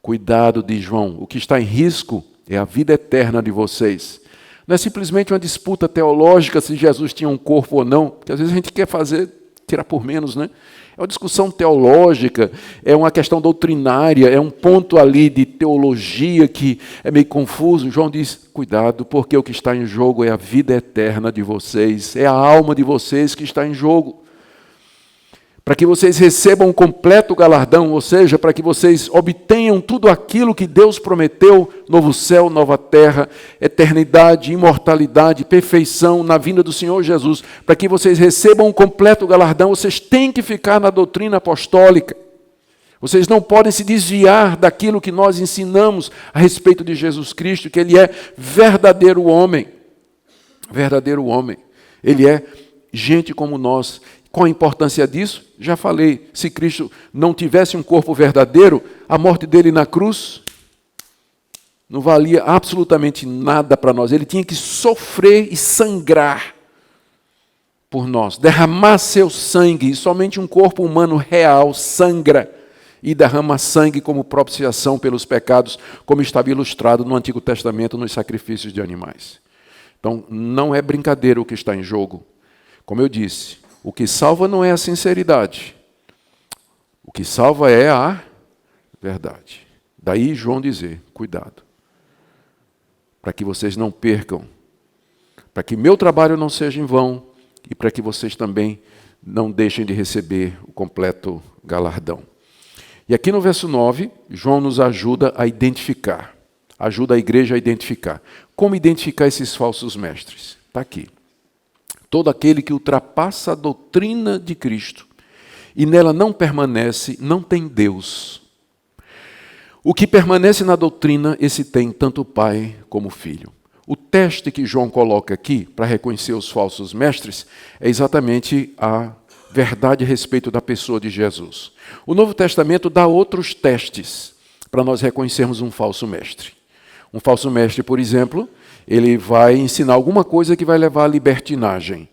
Cuidado, diz João, o que está em risco é a vida eterna de vocês. Não é simplesmente uma disputa teológica se Jesus tinha um corpo ou não, porque às vezes a gente quer tirar por menos, né? É uma discussão teológica, é uma questão doutrinária, é um ponto ali de teologia que é meio confuso. João diz, cuidado, porque o que está em jogo é a vida eterna de vocês, é a alma de vocês que está em jogo. Para que vocês recebam um completo galardão, ou seja, para que vocês obtenham tudo aquilo que Deus prometeu, novo céu, nova terra, eternidade, imortalidade, perfeição na vinda do Senhor Jesus. Para que vocês recebam um completo galardão, vocês têm que ficar na doutrina apostólica. Vocês não podem se desviar daquilo que nós ensinamos a respeito de Jesus Cristo, que Ele é verdadeiro homem. Verdadeiro homem. Ele é gente como nós. Qual a importância disso? Já falei, se Cristo não tivesse um corpo verdadeiro, a morte dele na cruz não valia absolutamente nada para nós. Ele tinha que sofrer e sangrar por nós, derramar seu sangue, e somente um corpo humano real sangra e derrama sangue como propiciação pelos pecados, como estava ilustrado no Antigo Testamento nos sacrifícios de animais. Então, não é brincadeira o que está em jogo. Como eu disse, o que salva não é a sinceridade. O que salva é a verdade. Daí João dizer, cuidado, para que vocês não percam, para que meu trabalho não seja em vão e para que vocês também não deixem de receber o completo galardão. E aqui no verso 9, João nos ajuda a identificar, ajuda a igreja a identificar. Como identificar esses falsos mestres? Está aqui. Todo aquele que ultrapassa a doutrina de Cristo e nela não permanece, não tem Deus. O que permanece na doutrina, esse tem tanto o Pai como o Filho. O teste que João coloca aqui para reconhecer os falsos mestres é exatamente a verdade a respeito da pessoa de Jesus. O Novo Testamento dá outros testes para nós reconhecermos um falso mestre. Um falso mestre, por exemplo, ele vai ensinar alguma coisa que vai levar à libertinagem.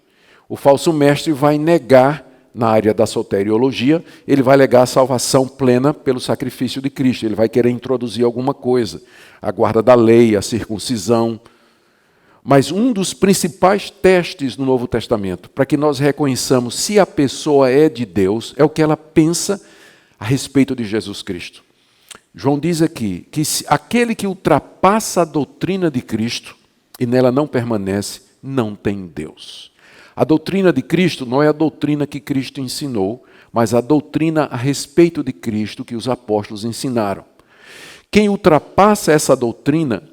O falso mestre vai negar na área da soteriologia, ele vai alegar a salvação plena pelo sacrifício de Cristo. Ele vai querer introduzir alguma coisa, a guarda da lei, a circuncisão. Mas um dos principais testes no Novo Testamento, para que nós reconheçamos se a pessoa é de Deus, é o que ela pensa a respeito de Jesus Cristo. João diz aqui que aquele que ultrapassa a doutrina de Cristo e nela não permanece, não tem Deus. A doutrina de Cristo não é a doutrina que Cristo ensinou, mas a doutrina a respeito de Cristo que os apóstolos ensinaram. Quem ultrapassa essa doutrina,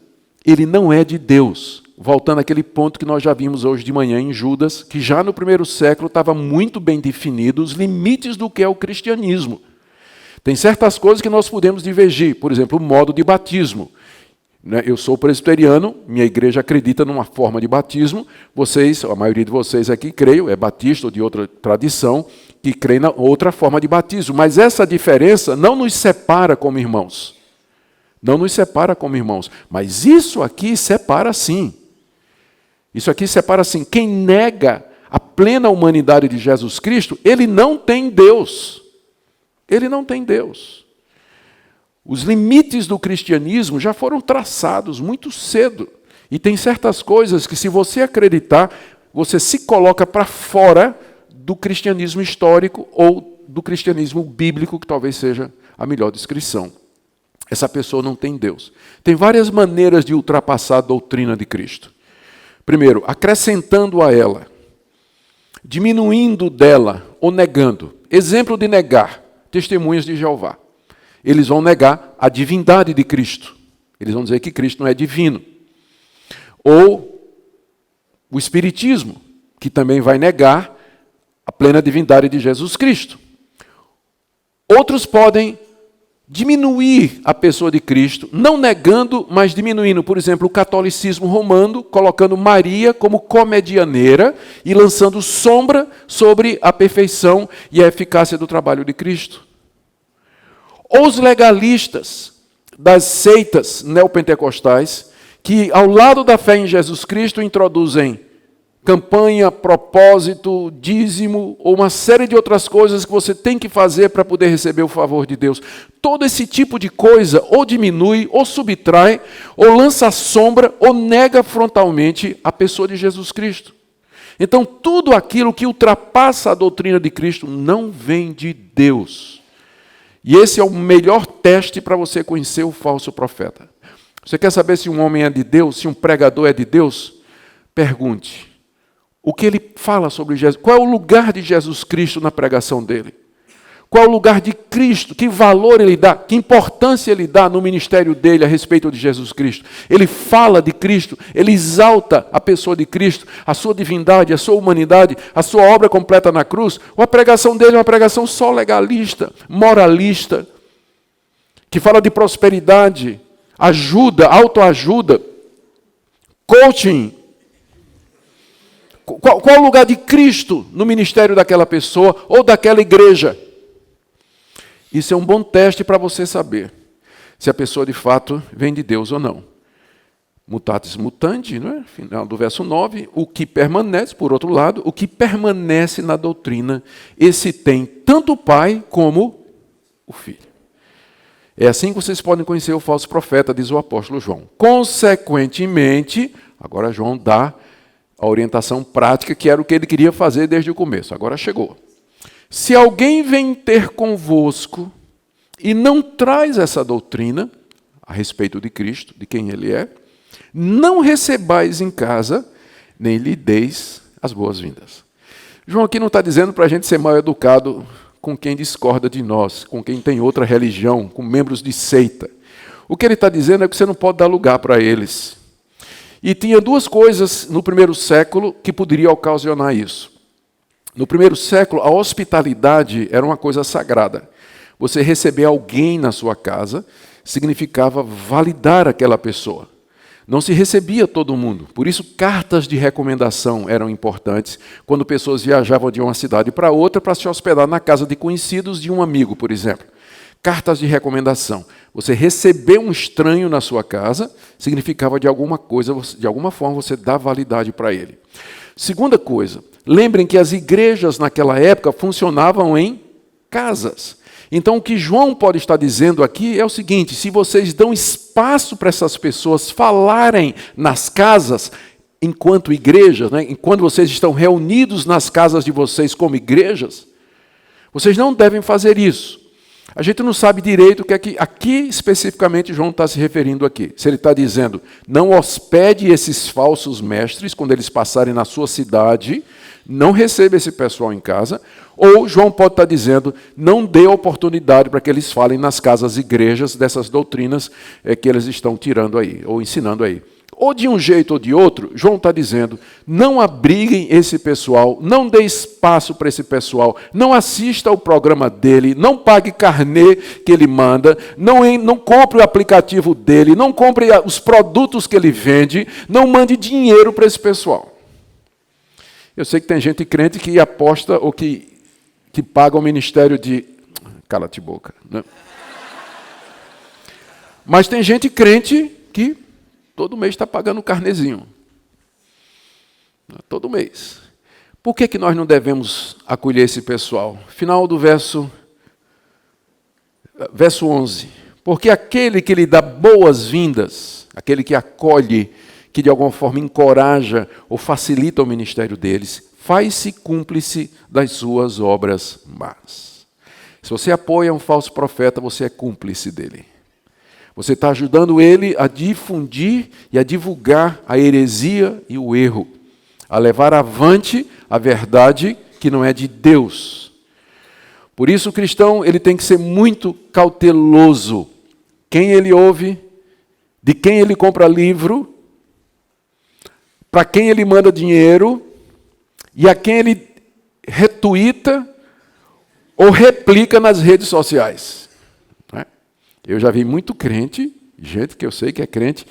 ele não é de Deus. Voltando àquele ponto que nós já vimos hoje de manhã em Judas, que já no primeiro século estava muito bem definido os limites do que é o cristianismo. Tem certas coisas que nós podemos divergir, por exemplo, o modo de batismo. Eu sou presbiteriano, minha igreja acredita numa forma de batismo. Vocês, a maioria de vocês aqui, creio, é batista ou de outra tradição, que crê na outra forma de batismo. Mas essa diferença não nos separa como irmãos. Não nos separa como irmãos. Mas isso aqui separa sim. Isso aqui separa sim. Quem nega a plena humanidade de Jesus Cristo, ele não tem Deus. Ele não tem Deus. Os limites do cristianismo já foram traçados muito cedo. E tem certas coisas que, se você acreditar, você se coloca para fora do cristianismo histórico ou do cristianismo bíblico, que talvez seja a melhor descrição. Essa pessoa não tem Deus. Tem várias maneiras de ultrapassar a doutrina de Cristo. Primeiro, acrescentando a ela, diminuindo dela ou negando. Exemplo de negar, testemunhas de Jeová. Eles vão negar a divindade de Cristo. Eles vão dizer que Cristo não é divino. Ou o Espiritismo, que também vai negar a plena divindade de Jesus Cristo. Outros podem diminuir a pessoa de Cristo, não negando, mas diminuindo. Por exemplo, o catolicismo romano, colocando Maria como comedianeira e lançando sombra sobre a perfeição e a eficácia do trabalho de Cristo. Os legalistas das seitas neopentecostais, que ao lado da fé em Jesus Cristo introduzem campanha, propósito, dízimo, ou uma série de outras coisas que você tem que fazer para poder receber o favor de Deus. Todo esse tipo de coisa ou diminui, ou subtrai, ou lança sombra, ou nega frontalmente a pessoa de Jesus Cristo. Então, tudo aquilo que ultrapassa a doutrina de Cristo não vem de Deus. E esse é o melhor teste para você conhecer o falso profeta. Você quer saber se um homem é de Deus, se um pregador é de Deus? Pergunte. O que ele fala sobre Jesus? Qual é o lugar de Jesus Cristo na pregação dele? Qual é o lugar de Cristo? Que valor ele dá? Que importância ele dá no ministério dele a respeito de Jesus Cristo? Ele fala de Cristo, ele exalta a pessoa de Cristo, a sua divindade, a sua humanidade, a sua obra completa na cruz? Ou a pregação dele é uma pregação só legalista, moralista, que fala de prosperidade, ajuda, autoajuda, coaching? Qual é o lugar de Cristo no ministério daquela pessoa ou daquela igreja? Isso é um bom teste para você saber se a pessoa de fato vem de Deus ou não. Mutatis mutandi, não é? Final do verso 9, o que permanece, por outro lado, o que permanece na doutrina, esse tem tanto o Pai como o Filho. É assim que vocês podem conhecer o falso profeta, diz o apóstolo João. Consequentemente, agora João dá a orientação prática, que era o que ele queria fazer desde o começo. Agora chegou. Se alguém vem ter convosco e não traz essa doutrina a respeito de Cristo, de quem ele é, não recebais em casa, nem lhe deis as boas-vindas. João aqui não está dizendo para a gente ser mal educado com quem discorda de nós, com quem tem outra religião, com membros de seita. O que ele está dizendo é que você não pode dar lugar para eles. E tinha duas coisas no primeiro século que poderiam ocasionar isso. No primeiro século, a hospitalidade era uma coisa sagrada. Você receber alguém na sua casa significava validar aquela pessoa. Não se recebia todo mundo. Por isso, cartas de recomendação eram importantes quando pessoas viajavam de uma cidade para outra para se hospedar na casa de conhecidos de um amigo, por exemplo. Cartas de recomendação. Você receber um estranho na sua casa significava de alguma coisa, de alguma forma você dar validade para ele. Segunda coisa, lembrem que as igrejas naquela época funcionavam em casas. Então, o que João pode estar dizendo aqui é o seguinte: se vocês dão espaço para essas pessoas falarem nas casas, enquanto igrejas, né, enquanto vocês estão reunidos nas casas de vocês como igrejas, vocês não devem fazer isso. A gente não sabe direito o que é que aqui especificamente João está se referindo aqui. Se ele está dizendo, não hospede esses falsos mestres quando eles passarem na sua cidade, não receba esse pessoal em casa, ou João pode estar dizendo, não dê oportunidade para que eles falem nas casas igrejas dessas doutrinas que eles estão tirando aí, ou ensinando aí. Ou de um jeito ou de outro, João está dizendo, não abriguem esse pessoal, não dê espaço para esse pessoal, não assista ao programa dele, não pague carnê que ele manda, não compre o aplicativo dele, não compre os produtos que ele vende, não mande dinheiro para esse pessoal. Eu sei que tem gente crente que aposta ou que paga o ministério de... Cala-te boca. Né? Mas tem gente crente que todo mês está pagando o carnezinho. Todo mês. Por que nós não devemos acolher esse pessoal? Final do verso 11. Porque aquele que lhe dá boas-vindas, aquele que acolhe, que de alguma forma encoraja ou facilita o ministério deles, faz-se cúmplice das suas obras más. Se você apoia um falso profeta, você é cúmplice dele. Você está ajudando ele a difundir e a divulgar a heresia e o erro, a levar avante a verdade que não é de Deus. Por isso o cristão ele tem que ser muito cauteloso. Quem ele ouve, de quem ele compra livro, para quem ele manda dinheiro e a quem ele retuita ou replica nas redes sociais. Eu já vi muito crente, gente que eu sei que é crente,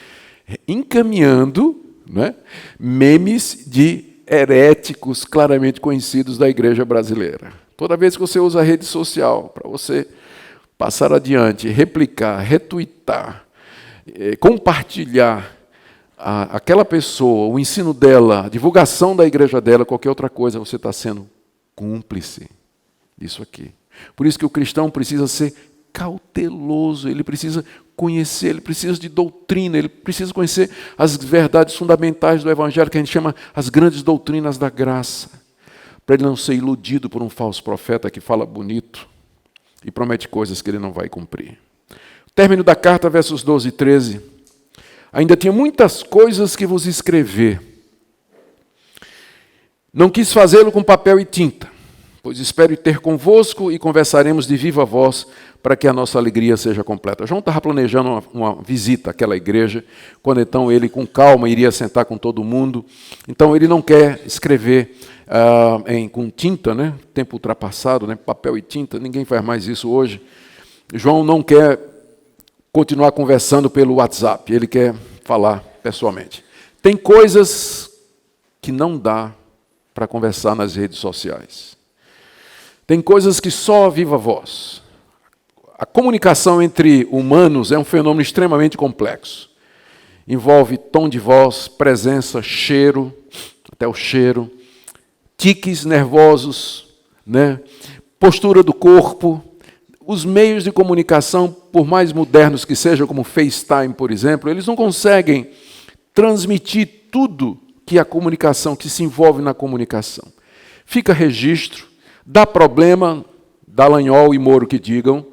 encaminhando, né, memes de heréticos claramente conhecidos da igreja brasileira. Toda vez que você usa a rede social para você passar adiante, replicar, retuitar, compartilhar aquela pessoa, o ensino dela, a divulgação da igreja dela, qualquer outra coisa, você está sendo cúmplice disso aqui. Por isso que o cristão precisa ser cauteloso, ele precisa conhecer, ele precisa de doutrina, ele precisa conhecer as verdades fundamentais do Evangelho, que a gente chama as grandes doutrinas da graça, para ele não ser iludido por um falso profeta que fala bonito e promete coisas que ele não vai cumprir. O término da carta, versos 12 e 13. Ainda tinha muitas coisas que vos escrever. Não quis fazê-lo com papel e tinta, pois espero ter convosco e conversaremos de viva voz para que a nossa alegria seja completa. João estava planejando uma visita àquela igreja, quando então ele com calma iria sentar com todo mundo. Então ele não quer escrever com tinta, né? Tempo ultrapassado, né? Papel e tinta, ninguém faz mais isso hoje. João não quer continuar conversando pelo WhatsApp, ele quer falar pessoalmente. Tem coisas que não dá para conversar nas redes sociais. Tem coisas que só a viva voz. A comunicação entre humanos é um fenômeno extremamente complexo. Envolve tom de voz, presença, cheiro, até o cheiro, tiques nervosos, né? Postura do corpo. Os meios de comunicação, por mais modernos que sejam, como FaceTime, por exemplo, eles não conseguem transmitir tudo que a comunicação, que se envolve na comunicação. Fica registro, dá problema, Dallagnol e Moro que digam.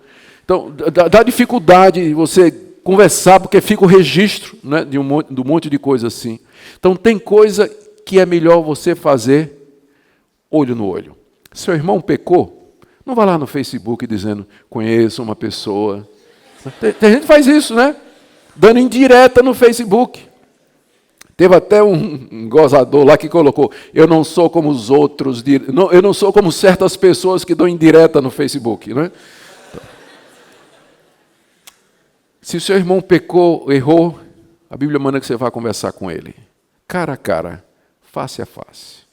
Então, dá dificuldade você conversar, porque fica o registro, né, de um monte de coisa assim. Então, tem coisa que é melhor você fazer olho no olho. Seu irmão pecou? Não vá lá no Facebook dizendo, conheço uma pessoa. Tem gente que faz isso, né? Dando indireta no Facebook. Teve até um gozador lá que colocou, eu não sou como os outros, eu não sou como certas pessoas que dão indireta no Facebook, né? Se o seu irmão pecou, errou, a Bíblia manda que você vá conversar com ele. Cara a cara, face a face.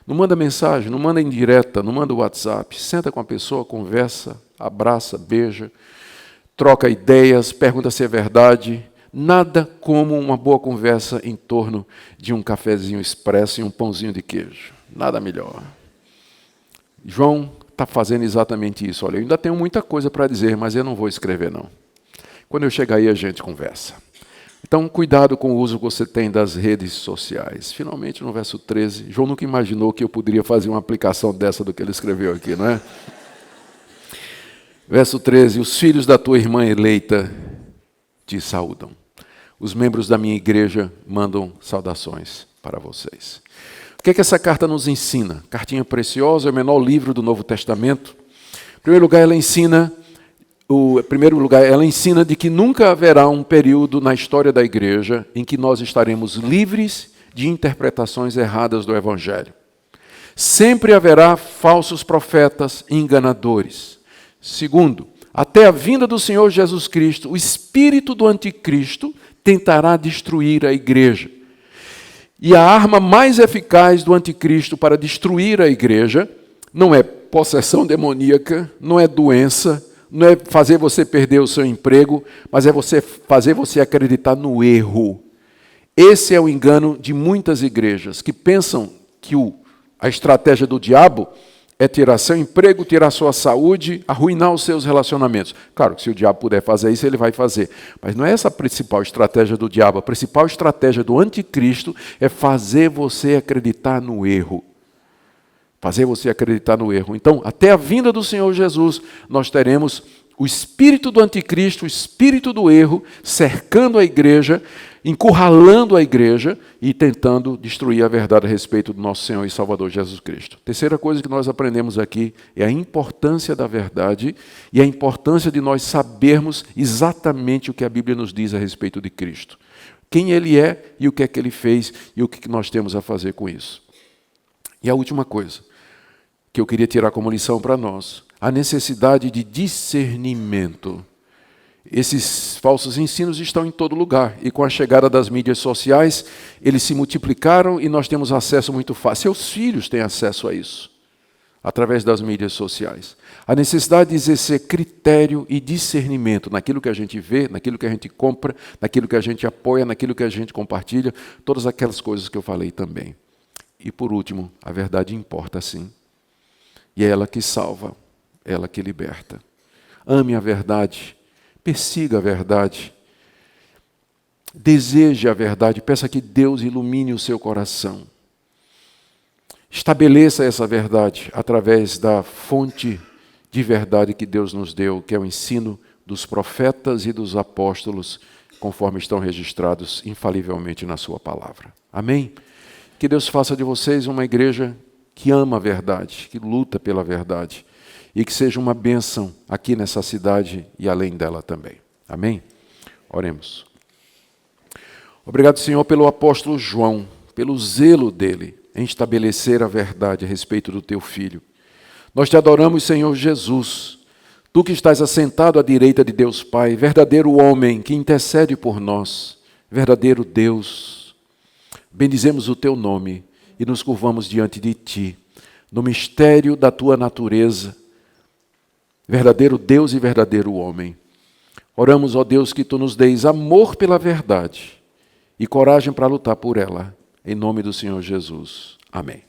Não manda mensagem, não manda indireta, não manda WhatsApp. Senta com a pessoa, conversa, abraça, beija, troca ideias, pergunta se é verdade. Nada como uma boa conversa em torno de um cafezinho expresso e um pãozinho de queijo. Nada melhor. João está fazendo exatamente isso. Olha, eu ainda tenho muita coisa para dizer, mas eu não vou escrever, não. Quando eu chegar aí, a gente conversa. Então, cuidado com o uso que você tem das redes sociais. Finalmente, no verso 13, João nunca imaginou que eu poderia fazer uma aplicação dessa do que ele escreveu aqui, não é? Verso 13, os filhos da tua irmã eleita te saúdam. Os membros da minha igreja mandam saudações para vocês. O que é que essa carta nos ensina? Cartinha preciosa, é o menor livro do Novo Testamento. Em primeiro lugar, ela ensina de que nunca haverá um período na história da igreja em que nós estaremos livres de interpretações erradas do Evangelho. Sempre haverá falsos profetas e enganadores. Segundo, até a vinda do Senhor Jesus Cristo, o espírito do anticristo tentará destruir a igreja. E a arma mais eficaz do anticristo para destruir a igreja não é possessão demoníaca, não é doença, não é fazer você perder o seu emprego, mas é fazer você acreditar no erro. Esse é o engano de muitas igrejas que pensam que a estratégia do diabo é tirar seu emprego, tirar sua saúde, arruinar os seus relacionamentos. Claro que se o diabo puder fazer isso, ele vai fazer. Mas não é essa a principal estratégia do diabo. A principal estratégia do anticristo é fazer você acreditar no erro. Fazer você acreditar no erro. Então, até a vinda do Senhor Jesus, nós teremos o espírito do anticristo, o espírito do erro, cercando a igreja, encurralando a igreja e tentando destruir a verdade a respeito do nosso Senhor e Salvador Jesus Cristo. Terceira coisa que nós aprendemos aqui é a importância da verdade e a importância de nós sabermos exatamente o que a Bíblia nos diz a respeito de Cristo. Quem Ele é e o que é que Ele fez e o que nós temos a fazer com isso. E a última coisa que eu queria tirar como lição para nós, a necessidade de discernimento. Esses falsos ensinos estão em todo lugar, e com a chegada das mídias sociais, eles se multiplicaram e nós temos acesso muito fácil. Seus filhos têm acesso a isso, através das mídias sociais. A necessidade de exercer critério e discernimento naquilo que a gente vê, naquilo que a gente compra, naquilo que a gente apoia, naquilo que a gente compartilha, todas aquelas coisas que eu falei também. E por último, a verdade importa sim. E é ela que salva, é ela que liberta. Ame a verdade, persiga a verdade, deseje a verdade, peça que Deus ilumine o seu coração. Estabeleça essa verdade através da fonte de verdade que Deus nos deu, que é o ensino dos profetas e dos apóstolos, conforme estão registrados infalivelmente na sua palavra. Amém? Que Deus faça de vocês uma igreja que ama a verdade, que luta pela verdade, e que seja uma bênção aqui nessa cidade e além dela também. Amém? Oremos. Obrigado, Senhor, pelo apóstolo João, pelo zelo dele em estabelecer a verdade a respeito do teu Filho. Nós te adoramos, Senhor Jesus, tu que estás assentado à direita de Deus Pai, verdadeiro homem que intercede por nós, verdadeiro Deus. Bendizemos o teu nome e nos curvamos diante de ti, no mistério da tua natureza, verdadeiro Deus e verdadeiro homem. Oramos, ó Deus, que tu nos deis amor pela verdade e coragem para lutar por ela, em nome do Senhor Jesus. Amém.